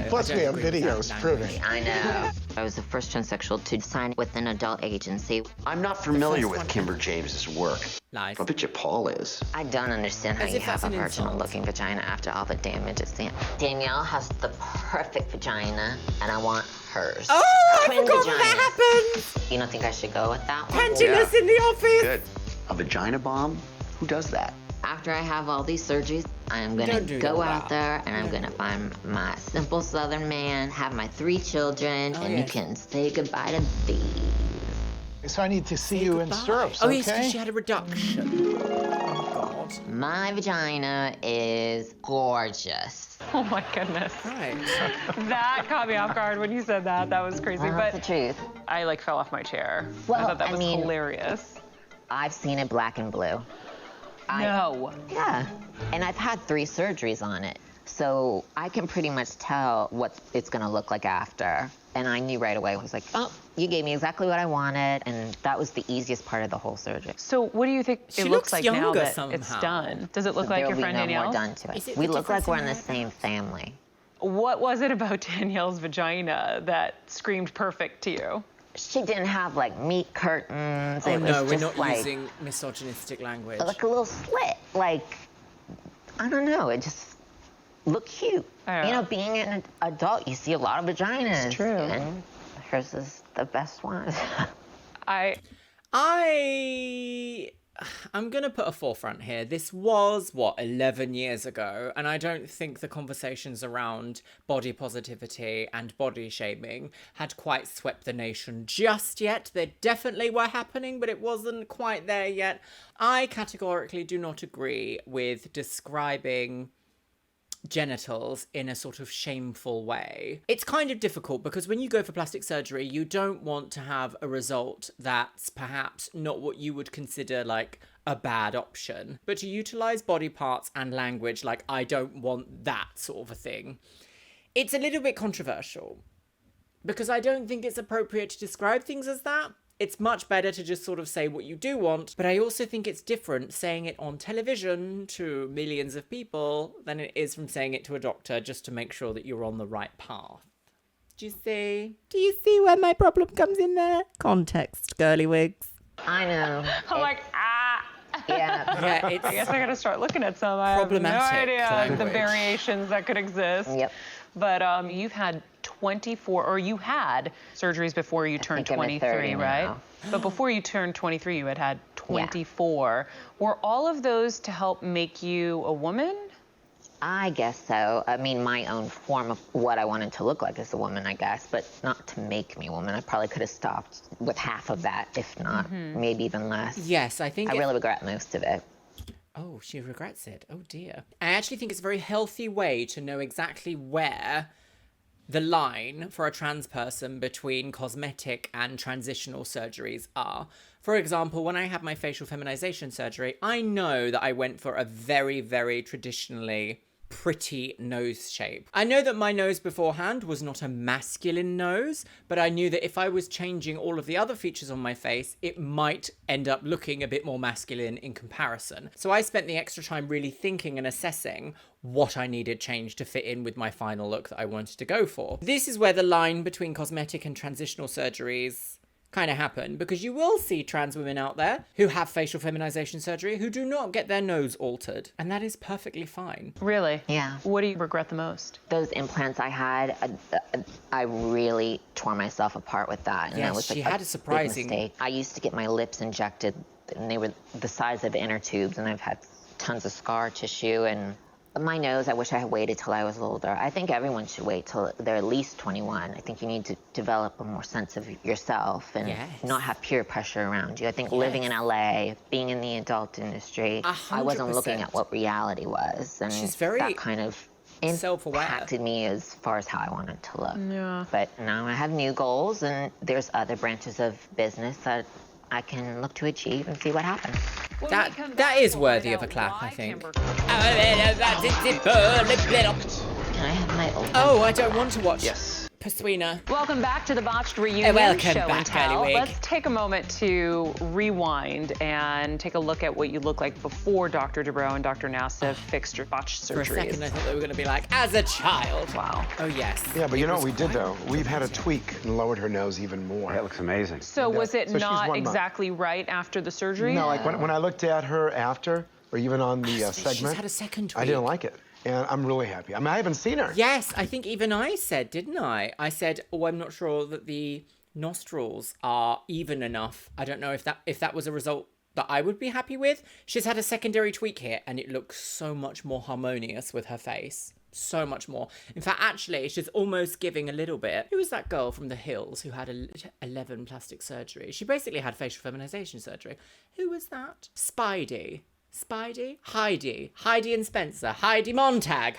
Plus we have videos proving.
I know. I was the first transsexual to sign with an adult agency.
I'm not familiar with Kimber James's work.
Lies.
I bet you Paul is.
I don't understand how you have a virginal-looking vagina after all the damage it's done. Danielle has the perfect vagina, and I want hers.
Oh, I forgot that happens.
You don't think I should go with that one?
Pantyless in the office.
Good. A vagina bomb? Who does that?
After I have all these surgeries, I'm gonna go out there and I'm gonna find my simple Southern man, have my 3 children, and you can say goodbye to these.
So I need to see you in stirrups, okay?
Oh, yes, because she had a reduction. Oh, God.
My vagina is gorgeous.
Oh, my goodness.
Right.
That caught me off guard when you said that. That was crazy.
That's the truth.
I, like, fell off my chair.
Well,
I thought that was hilarious.
I've seen it black and blue.
No.
Yeah. And I've had 3 surgeries on it. So I can pretty much tell what it's going to look like after. And I knew right away. I was like, oh, you gave me exactly what I wanted. And that was the easiest part of the whole surgery.
So what do you think it looks like now that it's done? Does it look like your friend Danielle?
There'll be no more done to it. We look like we're in the same family.
What was it about Danielle's vagina that screamed perfect to you?
She didn't have, like, meat curtains.
Oh,
it was
no, we're
just,
not using misogynistic language.
Like a little slit. Like, I don't know. It just looked cute. You know, being an adult, you see a lot of vaginas.
It's true.
And hers is the best one.
I'm going to put a forefront here. This was, 11 years ago? And I don't think the conversations around body positivity and body shaming had quite swept the nation just yet. They definitely were happening, but it wasn't quite there yet. I categorically do not agree with describing genitals in a sort of shameful way. It's kind of difficult because when you go for plastic surgery, you don't want to have a result that's perhaps not what you would consider like a bad option, but to utilize body parts and language like I don't want that sort of a thing. It's a little bit controversial because I don't think it's appropriate to describe things as that. It's much better to just sort of say what you do want, but I also think it's different saying it on television to millions of people than it is from saying it to a doctor just to make sure that you're on the right path. Do you see? Do you see where my problem comes in there? Context, girly wigs.
I know.
I'm like,
Yeah.
I guess I gotta start looking at some. I have no idea the variations that could exist.
Yep.
But you've had 24, or you had surgeries before you turned 23, right? But before you turned 23, you had 24. Yeah. Were all of those to help make you a woman?
I guess so. I mean, my own form of what I wanted to look like as a woman, I guess, but not to make me a woman. I probably could have stopped with half of that, if not, maybe even less.
Yes, I think
I really regret most of it.
Oh, she regrets it. Oh, dear. I actually think it's a very healthy way to know exactly where the line for a trans person between cosmetic and transitional surgeries are. For example, when I had my facial feminization surgery, I know that I went for a very, very traditionally pretty nose shape. I know that my nose beforehand was not a masculine nose, but I knew that if I was changing all of the other features on my face, it might end up looking a bit more masculine in comparison. So I spent the extra time really thinking and assessing what I needed changed to fit in with my final look that I wanted to go for. This is where the line between cosmetic and transitional surgeries kind of happen, because you will see trans women out there who have facial feminization surgery who do not get their nose altered, and that is perfectly fine.
Really?
Yeah.
What do you regret the most?
Those implants I had, I really tore myself apart with that. And
Yes,
that was
she
like
had a surprising-
big mistake. I used to get my lips injected, and they were the size of inner tubes, and I've had tons of scar tissue. And my nose, I wish I had waited till I was older. I think everyone should wait till they're at least 21. I think you need to develop a more sense of yourself and not have peer pressure around you. I think living in LA, being in the adult industry, I wasn't looking at what reality was. And
she's very
that kind of
self-aware.
impacted me as far as how I wanted to look.
Yeah.
But now I have new goals, and there's other branches of business that I can look to achieve and see what happens.
That is worthy of a clap, I think.
Can I have my open?
Oh, I don't want to watch Pursuina.
Welcome back to the Botched Reunion
Welcome
Show
back,
and Tell.
Girly Wig.
Let's take a moment to rewind and take a look at what you look like before Dr. Dubrow and Dr. Nassif fixed your botched surgeries.
For a second, I thought they were going to be like, as a child.
Wow.
Oh, yes.
Yeah, but you know what we did, though? We've had a tweak and lowered her nose even more.
That looks amazing.
So was it
So she's
not
1 month.
exactly right after the surgery?
No, like when I looked at her after, or even on the segment,
She's had a second tweak.
I didn't like it. And I'm really happy. I mean, I haven't seen her.
Yes, I think even I said, didn't I? I said, oh, I'm not sure that the nostrils are even enough. I don't know if that was a result that I would be happy with. She's had a secondary tweak here, and it looks so much more harmonious with her face. So much more. In fact, actually, she's almost giving a little bit. Who was that girl from the hills who had 11 plastic surgery? She basically had facial feminization surgery. Who was that? Spidey, Heidi and Spencer, Heidi Montag,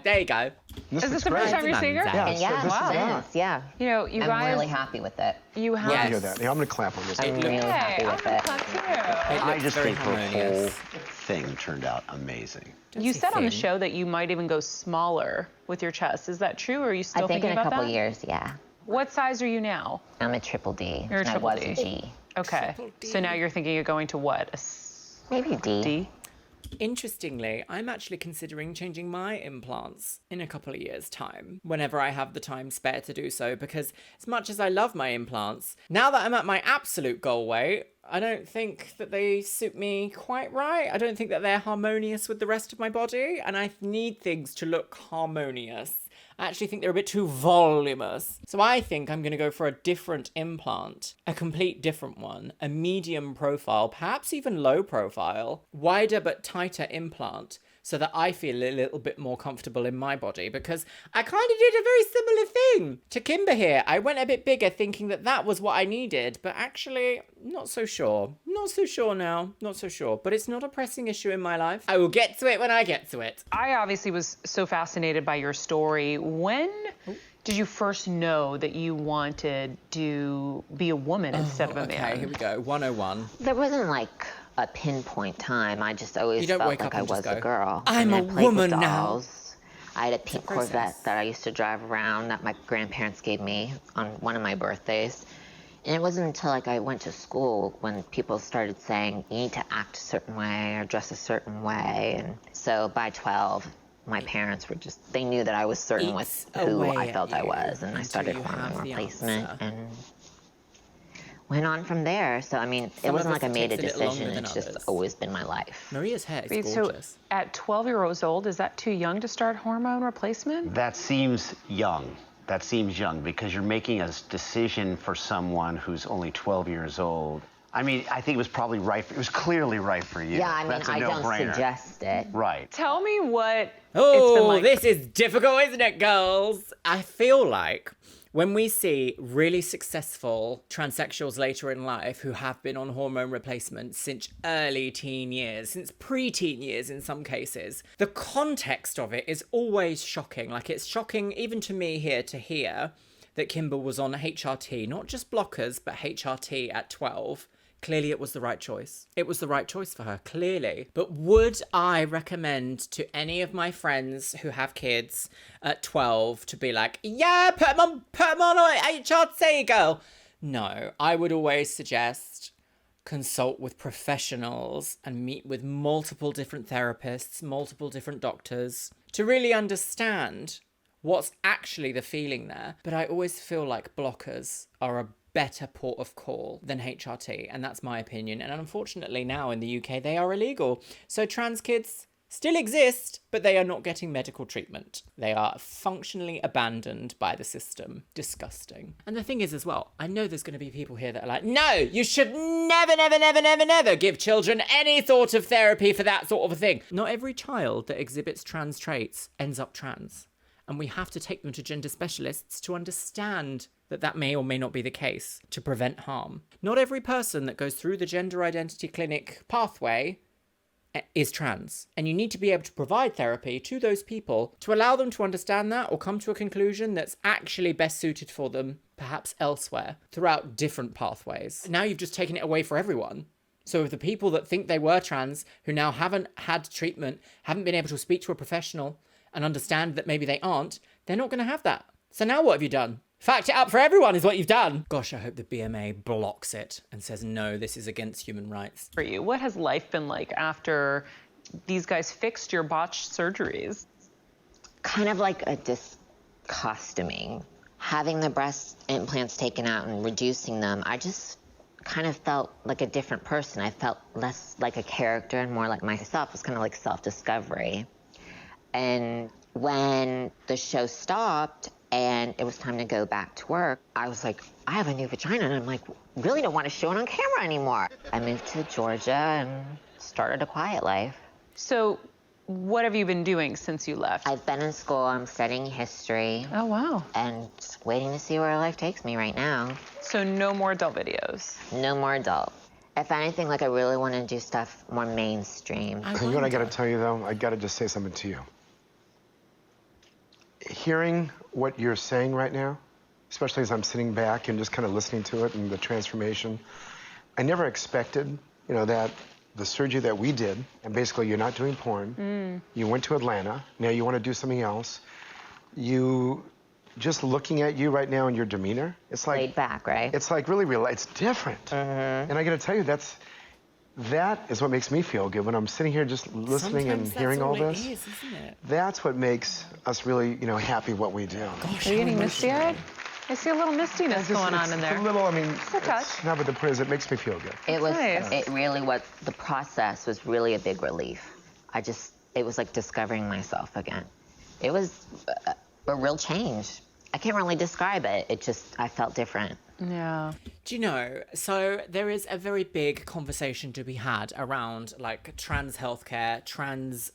there you go.
Is this the first time you're seeing her?
Yeah, wow. Yeah.
You know, you
I'm
guys.
really happy with it.
You have.
I hear that. Yeah, I'm going to clap on this.
I'm really happy with it.
I just
very
think the whole
harmonious.
thing turned out amazing.
You said on the show that you might even go smaller with your chest. Is that true, or are you still
I think
thinking
in a
about
couple
that?
years, yeah.
What size are you now?
I'm a triple D.
You're a
and
triple
I was
D.
a G.
Okay. So now you're thinking of going to what?
Maybe D.
D?
Interestingly, I'm actually considering changing my implants in a couple of years' time, whenever I have the time spare to do so, because as much as I love my implants, now that I'm at my absolute goal weight, I don't think that they suit me quite right. I don't think that they're harmonious with the rest of my body, and I need things to look harmonious. I actually think they're a bit too voluminous. So I think I'm going to go for a different implant, a complete different one, a medium profile, perhaps even low profile, wider but tighter implant, so that I feel a little bit more comfortable in my body, because I kind of did a very similar thing to Kimber here. I went a bit bigger thinking that that was what I needed, but actually not so sure. Not so sure now, not so sure, but it's not a pressing issue in my life. I will get to it when I get to it.
I obviously was so fascinated by your story. When did you first know that you wanted to be a woman instead of a man?
Okay, here we go, 101.
There wasn't like a pinpoint time. I just always
You don't
felt
wake
like
up
I
and just
was a
go,
girl.
I'm
And
a
I played with
woman now.
dolls. I had a pink Corvette that I used to drive around that my grandparents gave me on one of my birthdays. And it wasn't until like I went to school when people started saying you need to act a certain way or dress a certain way. And so by 12, my parents were just, they knew that I was certain with who I felt I was. And I started hormone replacement and went on from there. So, I mean, it wasn't like I made a decision. It's just always been my life.
Maria's hair is
Wait,
gorgeous.
so at 12 years old, is that too young to start hormone replacement?
That seems young. That seems young because you're making a decision for someone who's only 12 years old. I mean, I think it was probably right. It was clearly right for you.
Yeah, I mean,
That's a
I don't
no-brainer.
suggest it.
Right.
Tell me what
Oh,
it's been like.
this is difficult, isn't it, girls? I feel like When we see really successful transsexuals later in life who have been on hormone replacement since early teen years, since pre-teen years in some cases, the context of it is always shocking. Like, it's shocking even to me here to hear that Kimber was on HRT, not just blockers, but HRT at 12. Clearly, it was the right choice. It was the right choice for her, clearly. But would I recommend to any of my friends who have kids at 12 to be like, yeah, put them on HRT, girl? No, I would always suggest consult with professionals and meet with multiple different therapists, multiple different doctors to really understand what's actually the feeling there. But I always feel like blockers are a better port of call than HRT, and that's my opinion. And unfortunately now in the UK they are illegal, so trans kids still exist, but they are not getting medical treatment. They are functionally abandoned by the system. Disgusting. And the thing is as well, I know there's going to be people here that are like, no, you should never give children any sort of therapy for that sort of a thing. Not every child that exhibits trans traits ends up trans, and we have to take them to gender specialists to understand that may or may not be the case, to prevent harm. Not every person that goes through the gender identity clinic pathway is trans, and you need to be able to provide therapy to those people to allow them to understand that or come to a conclusion that's actually best suited for them, perhaps elsewhere, throughout different pathways. Now you've just taken it away for everyone. So if the people that think they were trans, who now haven't had treatment, haven't been able to speak to a professional and understand that maybe they aren't, they're not going to have that. So now what have you done? Fact it up for everyone is what you've done. Gosh, I hope the BMA blocks it and says, no, this is against human rights.
For you, what has life been like after these guys fixed your botched surgeries?
Kind of like a discostuming. Having the breast implants taken out and reducing them, I just kind of felt like a different person. I felt less like a character and more like myself. It was kind of like self-discovery. And when the show stopped and it was time to go back to work, I was like, I have a new vagina, and I'm like, really don't want to show it on camera anymore. I moved to Georgia and started a quiet life.
So what have you been doing since you left?
I've been in school. I'm studying history.
Oh, wow.
And just waiting to see where life takes me right now.
So no more adult videos?
No more adult. If anything, like, I really want to do stuff more mainstream.
You know what I got to tell you, though? I got to just say something to you. Hearing what you're saying right now, especially as I'm sitting back and just kind of listening to it and the transformation, I never expected, you know, that the surgery that we did, and basically you're not doing porn, you went to Atlanta, now you want to do something else. You, just looking at you right now and your demeanor, it's like...
laid back, right?
It's like really real, it's different. And I got to tell you, that is what makes me feel good when I'm sitting here just listening and hearing all this.
It is, isn't it?
That's what makes us really, you know, happy what we do.
Gosh, are you getting misty-eyed? I see a little mistiness going on in there.
A little, I mean,
just a touch.
Not what the point is, it makes me feel good.
It was,
nice.
it really was, the process was really a big relief. It was like discovering myself again. It was a real change. I can't really describe it. I felt different.
Yeah.
Do you know, so there is a very big conversation to be had around, like, trans healthcare, trans,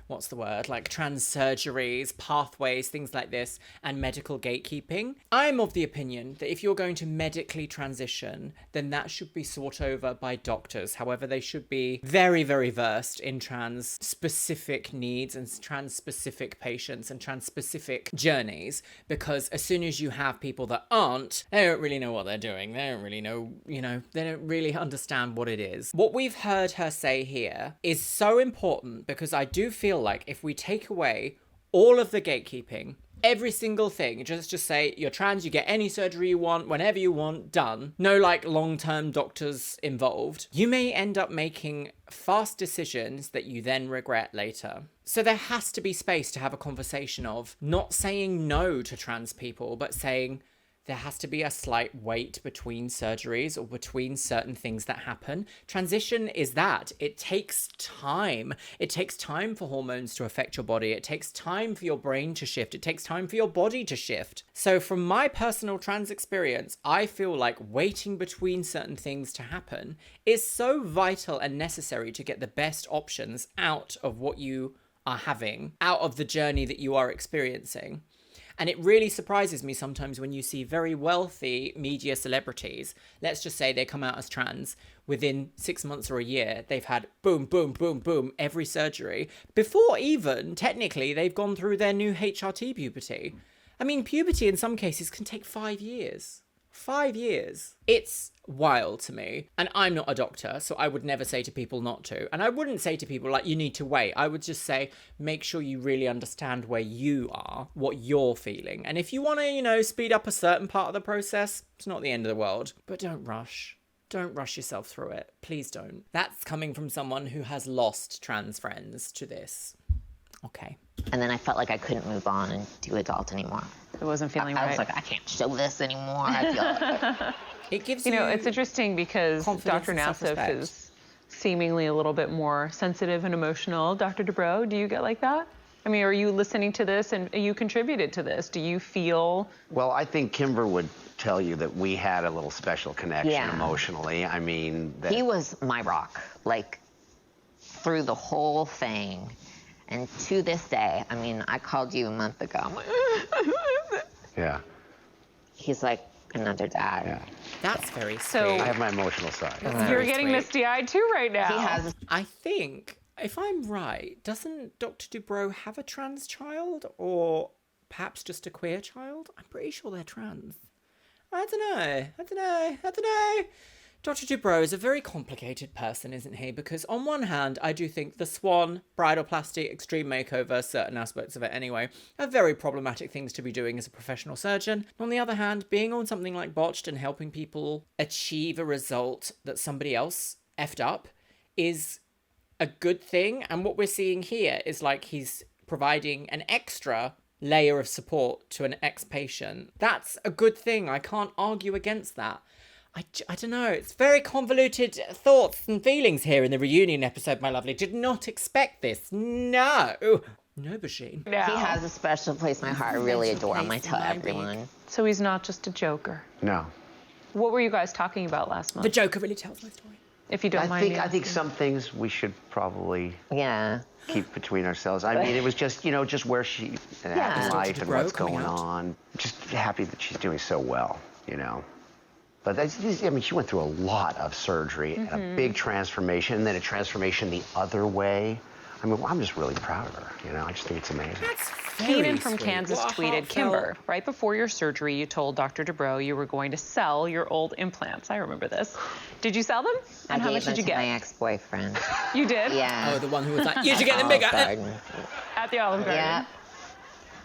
what's the word? Like, trans surgeries, pathways, things like this, and medical gatekeeping. I'm of the opinion that if you're going to medically transition, then that should be sought over by doctors. However, they should be very, very versed in trans-specific needs and trans-specific patients and trans-specific journeys, because as soon as you have people that aren't, they don't really know what they're doing. They don't really know, you know, they don't really understand what it is. What we've heard her say here is so important, because I do feel like if we take away all of the gatekeeping, every single thing, just say you're trans, you get any surgery you want, whenever you want, done. No, like, long-term doctors involved. You may end up making fast decisions that you then regret later. So there has to be space to have a conversation of not saying no to trans people, but saying, there has to be a slight wait between surgeries or between certain things that happen. Transition is that. It takes time. It takes time for hormones to affect your body. It takes time for your brain to shift. It takes time for your body to shift. So from my personal trans experience, I feel like waiting between certain things to happen is so vital and necessary to get the best options out of what you are having, out of the journey that you are experiencing. And it really surprises me sometimes when you see very wealthy media celebrities, let's just say they come out as trans, within 6 months or a year, they've had boom, boom, boom, boom, every surgery. Before even, technically, they've gone through their new HRT puberty. I mean, puberty in some cases can take 5 years. 5 years. It's wild to me. And I'm not a doctor, so I would never say to people not to. And I wouldn't say to people, like, you need to wait. I would just say, make sure you really understand where you are, what you're feeling. And if you want to, speed up a certain part of the process, it's not the end of the world. But don't rush. Don't rush yourself through it. Please don't. That's coming from someone who has lost trans friends to this. Okay.
And then I felt like I couldn't move on and do adult anymore.
It wasn't feeling right.
I was like, I can't show this anymore. I feel
it gives
it's interesting because Dr. Nassif is seemingly a little bit more sensitive and emotional. Dr. Dubrow, do you get like that? I mean, are you listening to this and you contributed to this? Do you feel...
Well, I think Kimber would tell you that we had a little special connection emotionally. I mean...
He was my rock, like, through the whole thing. And to this day, I mean, I called you a month ago. I'm like,
yeah.
He's like another dad.
Yeah.
That's very sweet.
So
I have my emotional side.
You're getting misty-eyed too right now.
He has.
I think, if I'm right, doesn't Dr. Dubrow have a trans child? Or perhaps just a queer child? I'm pretty sure they're trans. I don't know. Dr. Dubrow is a very complicated person, isn't he? Because on one hand, I do think the Swan, bridal plasty, extreme makeover, certain aspects of it anyway, are very problematic things to be doing as a professional surgeon. On the other hand, being on something like Botched and helping people achieve a result that somebody else effed up is a good thing. And what we're seeing here is like he's providing an extra layer of support to an ex-patient. That's a good thing. I can't argue against that. I don't know. It's very convoluted thoughts and feelings here in the reunion episode, my lovely. Did not expect this. No. No, Basheen.
No. He has a special place in my heart. I really adore him. I tell everyone.
So he's not just a joker.
No.
What were you guys talking about last month?
The Joker really tells my story.
If you don't mind me
I think some things we should probably keep between ourselves. I mean, it was just, just where she at in life and what's going on. Just happy that she's doing so well, But she went through a lot of surgery, and a big transformation, and then a transformation the other way. I mean, I'm just really proud of her, I just think it's amazing.
Keenan from Kansas tweeted, Kimber, right before your surgery, you told Dr. Dubrow you were going to sell your old implants. I remember this. Did you sell them? And how much did you get?
My ex-boyfriend.
You did?
Yeah.
Oh, the one who was like, you should get them bigger.
At the Olive Garden.
Yeah.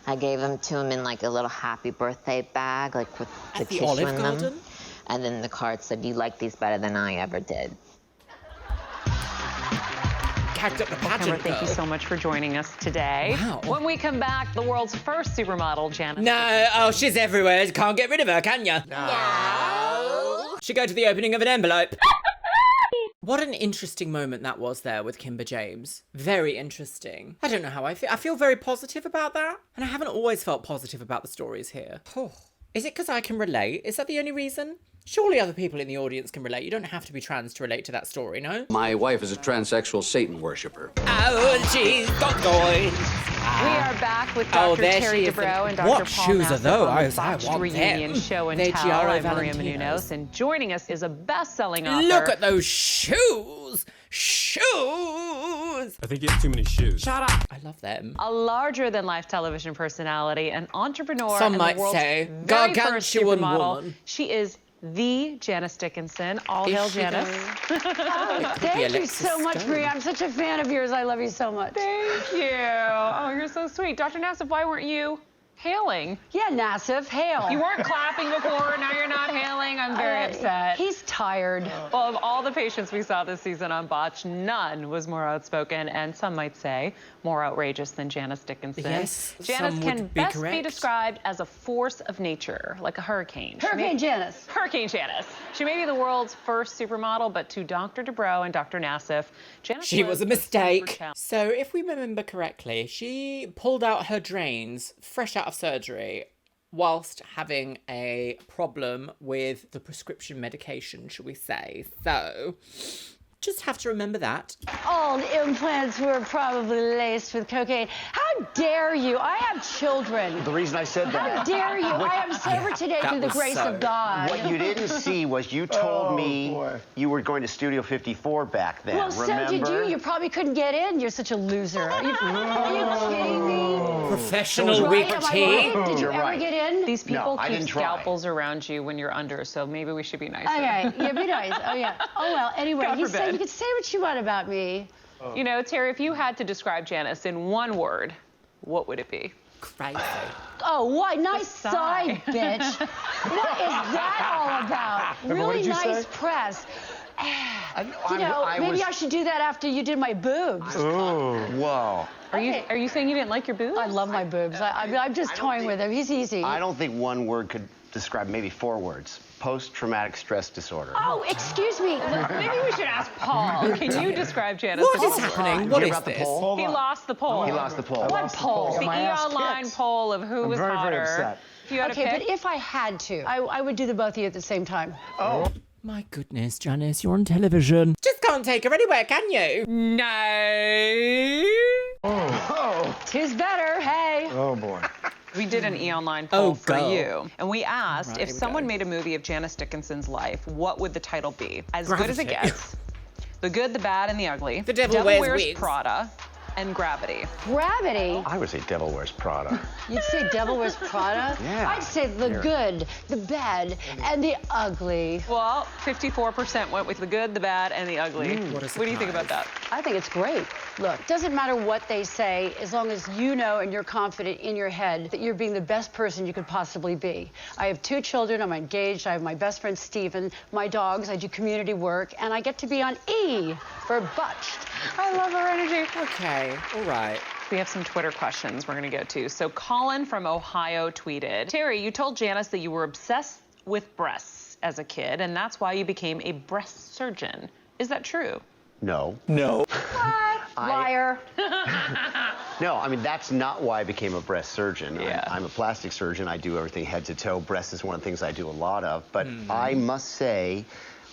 I gave them to him in like a little happy birthday bag, like with the tissue
Olive
in
Garden?
them. And then the card said, you like these better than I ever did.
Packed up the pageant,
Kimber, thank you so much for joining us today.
Wow.
When we come back, the world's first supermodel, Janice.
No, she's everywhere. You can't get rid of her, can you? No. Should go to the opening of an envelope. What an interesting moment that was there with Kimber James. Very interesting. I don't know how I feel. I feel very positive about that. And I haven't always felt positive about the stories here. Oh. Is it because I can relate? Is that the only reason? Surely other people in the audience can relate. You don't have to be trans to relate to that story, no?
My wife is a transsexual Satan worshiper.
Oh, she's got toys.
We are back with Dr. Terry Dubrow and Dr.
What
Paul
shoes are
Nassif
those?
on the Botched Reunion Show and Tell. I'm Maria Menounos, and joining us is a best-selling author.
Look at those shoes! Shoes!
I think you have too many shoes.
Shut up! I love them.
A larger-than-life television personality, an entrepreneur,
Some
and
might
the world's
say
very first
gargantuan
supermodel.
woman.
She is the Janice Dickinson. All hail Janice.
Thank you so much, Maria. I'm such a fan of yours. I love you so much.
Thank you. Oh, you're so sweet. Dr. Nassif, why weren't you hailing?
Yeah, Nassif, hail.
You weren't clapping before, now you're not hailing. I'm very upset.
He's tired.
Well, of all the patients we saw this season on Botched, none was more outspoken and some might say more outrageous than Janice Dickinson.
Yes,
Janice
some
can
would be
best
correct.
be described as a force of nature, like a hurricane.
Hurricane Janice.
Hurricane Janice. She may be the world's first supermodel, but to Dr. Dubrow and Dr. Nassif, Janice
She was a mistake.
super
So if we remember correctly, she pulled out her drains fresh out of surgery whilst having a problem with the prescription medication, shall we say. So just have to remember that.
All the implants were probably laced with cocaine. How dare you? I have children.
The reason I said
How
that.
dare you? I am sober today through the grace of God.
What you didn't see was you told me you were going to Studio 54 back then,
Well,
remember?
so did you. You probably couldn't get in. You're such a loser. Are you kidding me?
Professional
Right?
weak
Am I
tea.
right? Did you
You're
ever
right.
get in?
These people
I
keep
didn't try.
scalpels around you when you're under, so maybe we should be nicer.
Okay, yeah, be nice. Oh, yeah. Oh, well, anyway,
God
you said
forbid.
you could say what you want about me.
You know, Terry, if you had to describe Janice in one word, what would it be?
Crazy.
Oh, what? Nice side, bitch. What is that all about? Really nice press. Maybe I should do that after you did my boobs.
Ooh. Whoa.
Are you saying you didn't like your boobs?
I love my boobs. I'm just toying with him. He's easy.
I don't think one word could describe, maybe 4 words. Post-traumatic stress disorder.
Oh, excuse me.
Maybe we should ask Paul. Can you describe Janice?
What is happening? What is this?
He lost the poll.
He lost the poll.
What poll?
The E! Online poll of who was hotter.
very upset.
If you had
Okay,
to
but
pick,
if I had to, I would do the both of you at the same time.
Oh.
My goodness, Janice, you're on television. Just can't take her anywhere, can you?
No.
Oh.
Tis better, hey.
Oh, boy.
We did an E! Online poll for
go.
you, and we asked
Right,
if
here we
someone
go.
made a movie of Janice Dickinson's life, what would the title be? As good as it
Gravity.
gets. The Good, the Bad, and the Ugly.
The Devil Wears Wigs.
Prada. And Gravity.
Gravity?
I would say Devil Wears Prada.
You'd say Devil Wears Prada?
Yeah.
I'd say the good, the bad, and the ugly.
Well, 54% went with the good, the bad, and the ugly.
What
do you think about that?
I think it's great. Look, doesn't matter what they say, as long as you know and you're confident in your head that you're being the best person you could possibly be. I have 2 children, I'm engaged, I have my best friend Steven, my dogs, I do community work, and I get to be on E for Botched.
I love her energy.
Okay, all right.
We have some Twitter questions we're going to get to. So Colin from Ohio tweeted, Terry, you told Janice that you were obsessed with breasts as a kid, and that's why you became a breast surgeon. Is that true?
No.
No.
Liar.
No, I mean, that's not why I became a breast surgeon.
Yeah.
I'm a plastic surgeon. I do everything head to toe. Breast is one of the things I do a lot of. But I must say,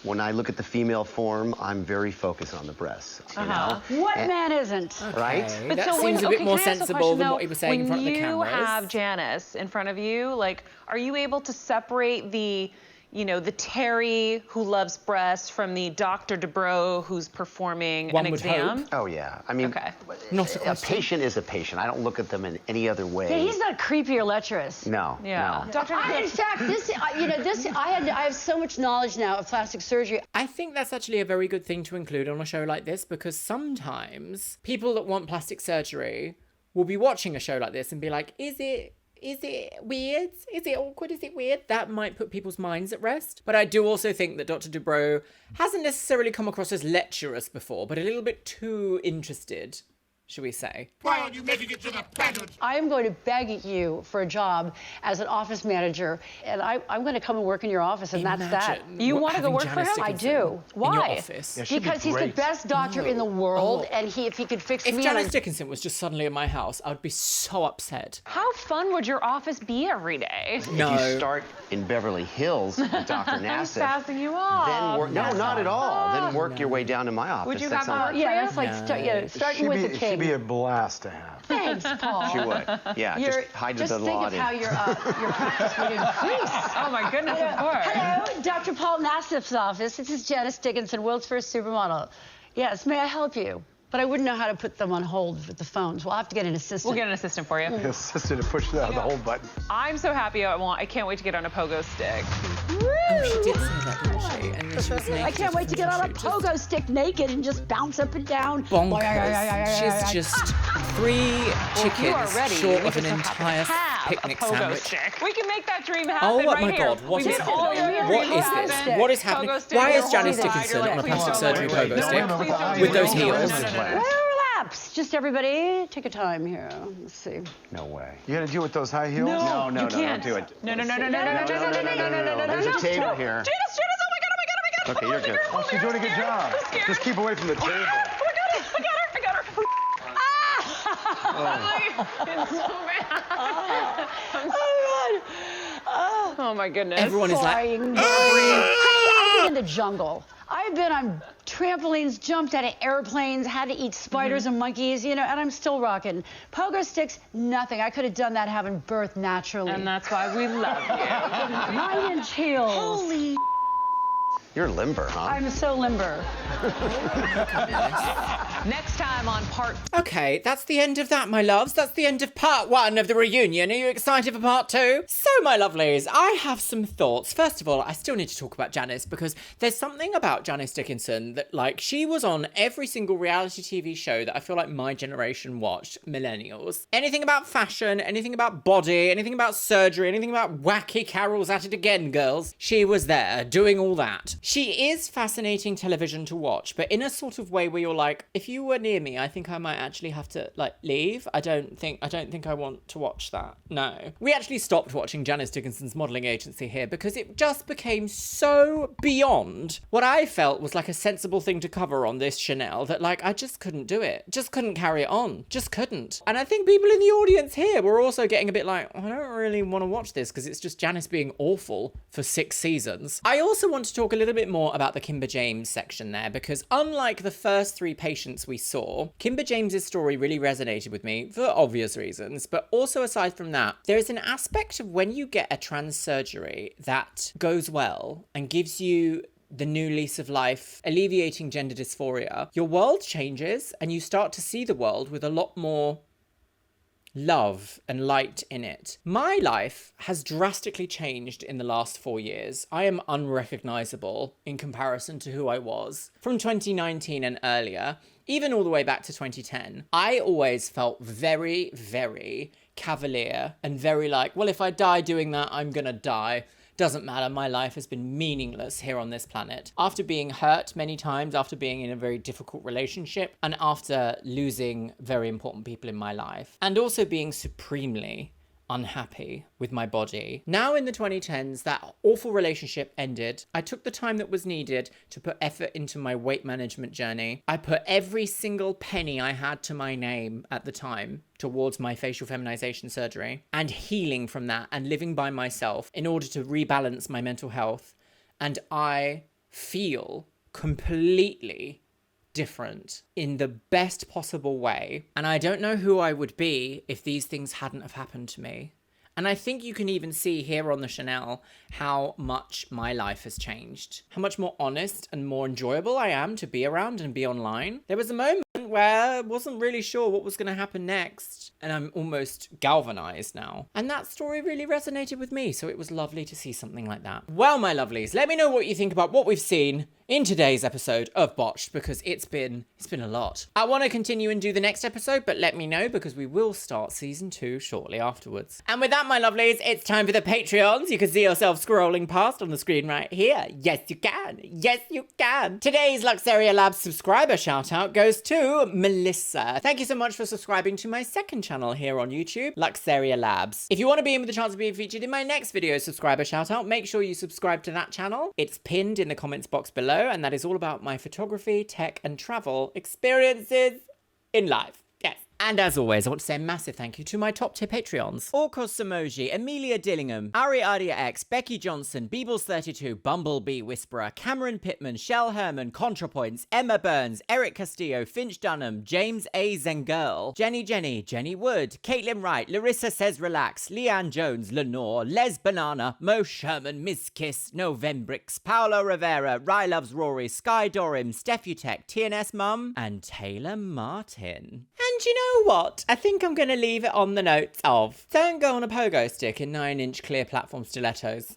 when I look at the female form, I'm very focused on the breasts. You know?
What man isn't?
Right?
Okay,
But
that
so
seems a bit more sensible than what he was saying in front of the
When you
cameras.
have Janice in front of you, like, are you able to separate the, you know, the Terry who loves breasts from the Dr. Dubrow who's performing
One
an
would
exam?
hope.
Oh, yeah. I mean,
Not a
a
question.
patient is a patient. I don't look at them in any other way.
Yeah, he's not creepy or lecherous.
No.
Yeah.
No.
Dr.
In fact, I have so much knowledge now of plastic surgery.
I think that's actually a very good thing to include on a show like this, because sometimes people that want plastic surgery will be watching a show like this and be like, is it weird? Is it awkward? Is it weird? That might put people's minds at rest. But I do also think that Dr. Dubrow hasn't necessarily come across as lecherous before, but a little bit too interested, shall we say.
Why aren't you making it to the pageant?
I am going to beg you for a job as an office manager, and I'm going to come and work in your office, and that's that.
Imagine
You
what-
want to go
having
work for
Janice
him? I
Dickinson
do.
in your
Why?
office.
Yeah, she'd be
Because he's the
great.
best doctor in the world, and if he could fix
If
me,
Janice
and
Dickinson was just suddenly in my house, I would be so upset.
How fun would your office be every day?
No.
If you start in Beverly Hills with Dr.
I'm
Nassif,
passing you off.
then work. No, not at all. Then work your way down to my office.
Would you
That's
have
not-
a-
yeah, that's like starting with the king.
She'd be a blast to have.
Thanks, Paul.
She would. Yeah, just hide
just
the
think
lot
of
in.
how your practice would increase.
Oh my goodness, of course.
Hello, Dr. Paul Nassif's office. This is Janice Dickinson, world's first supermodel. Yes, may I help you? But I wouldn't know how to put them on hold with the phones. We'll have to get an assistant.
We'll get an assistant for you.
The assistant to push the hold button.
I'm so happy. I can't wait to get on a pogo stick.
Oh, she did say that, didn't she? And then she was naked.
I can't wait to get on a pogo stick naked and just bounce up and down.
Bonkers. She's just 3 chickens
You are ready.
short
We
of an
just have to
entire
have
picnic
a pogo
sandwich.
stick. We can make that dream happen
Oh
right
my
here.
God, what
we
is
made
this?
all your
What
dreams
is this?
happen.
What is happening?
Pogo stick,
Why is
your
Janice
whole
Dickinson
side,
on a
please
plastic
don't
surgery
worry.
pogo
No,
stick
please don't
with
do
those
it.
heels?
Well, relax. Just everybody take a time here. Let's see.
No way.
You gonna deal with those high heels?
No,
you can't.
don't do it.
No.
There's a table here.
Janice, oh my God.
Okay, you're good.
Oh, she's doing a good job.
I'm scared.
Just keep away from the table.
I got her. It's so bad. Oh my goodness.
Everyone is like,
Honey, I live in the jungle. I've been on trampolines, jumped out of airplanes, had to eat spiders and monkeys, you know, and I'm still rocking. Pogo sticks, nothing. I could have done that having birth naturally.
And that's why we love you.
9-inch heels. Holy.
You're limber, huh?
I'm so limber.
Next time on part...
Okay, that's the end of that, my loves. That's the end of part 1 of the reunion. Are you excited for part 2? So, my lovelies, I have some thoughts. First of all, I still need to talk about Janice because there's something about Janice Dickinson that, like, she was on every single reality TV show that I feel like my generation watched, millennials. Anything about fashion, anything about body, anything about surgery, anything about wacky Carol's at it again, girls. She was there doing all that. She is fascinating television to watch, but in a sort of way where you're like, if you were near me, I think I might actually have to, like, leave. I don't think I want to watch that. No. We actually stopped watching Janice Dickinson's modelling agency here because it just became so beyond what I felt was like a sensible thing to cover on this Chanel that, like, I just couldn't do it. Just couldn't carry it on. Just couldn't. And I think people in the audience here were also getting a bit like, I don't really want to watch this because it's just Janice being awful for 6 seasons. I also want to talk a little bit more about the Kimber James section there because unlike the first 3 patients we saw, Kimber James's story really resonated with me for obvious reasons, but also aside from that, there is an aspect of when you get a trans surgery that goes well and gives you the new lease of life, alleviating gender dysphoria, your world changes and you start to see the world with a lot more love and light in it. My life has drastically changed in the last 4 years. I am unrecognizable in comparison to who I was from 2019 and earlier, even all the way back to 2010. I always felt very, very cavalier and very like, well, if I die doing that, I'm gonna die. Doesn't matter, my life has been meaningless here on this planet. After being hurt many times, after being in a very difficult relationship, and after losing very important people in my life, and also being supremely unhappy with my body. Now in the 2010s, that awful relationship ended. I took the time that was needed to put effort into my weight management journey. I put every single penny I had to my name at the time towards my facial feminization surgery and healing from that and living by myself in order to rebalance my mental health. And I feel completely different in the best possible way. And I don't know who I would be if these things hadn't have happened to me. And I think you can even see here on the Chanel how much my life has changed. How much more honest and more enjoyable I am to be around and be online. There was a moment where I wasn't really sure what was going to happen next. And I'm almost galvanized now. And that story really resonated with me. So it was lovely to see something like that. Well, my lovelies, let me know what you think about what we've seen in today's episode of Botched, because it's been a lot. I want to continue and do the next episode, but let me know because we will start season 2 shortly afterwards. And with that, my lovelies, it's time for the Patreons. You can see yourself scrolling past on the screen right here. Yes, you can. Yes, you can. Today's Luxeria Labs subscriber shout out goes to Melissa. Thank you so much for subscribing to my second channel here on YouTube, Luxeria Labs. If you want to be in with a chance of being featured in my next video subscriber shout out, make sure you subscribe to that channel. It's pinned in the comments box below, and that is all about my photography, tech, and travel experiences in life. Yes. And as always, I want to say a massive thank you to my top tier Patreons. Orcos Samoji, Amelia Dillingham, Ari Adia X, Becky Johnson, Beebles32, Bumblebee Whisperer, Cameron Pittman, Shell Herman, ContraPoints, Emma Burns, Eric Castillo, Finch Dunham, James A. Zengirl, Jenny Wood, Caitlin Wright, Larissa Says Relax, Leanne Jones, Lenore, Les Banana, Mo Sherman, Miss Kiss, Novembrix, Paolo Rivera, Rye Loves Rory, Sky Dorim, Steffutech, TNS Mum, and Taylor Martin. And you know what? I think I'm going to leave it on the notes of don't go on a pogo stick in 9-inch clear platform stilettos.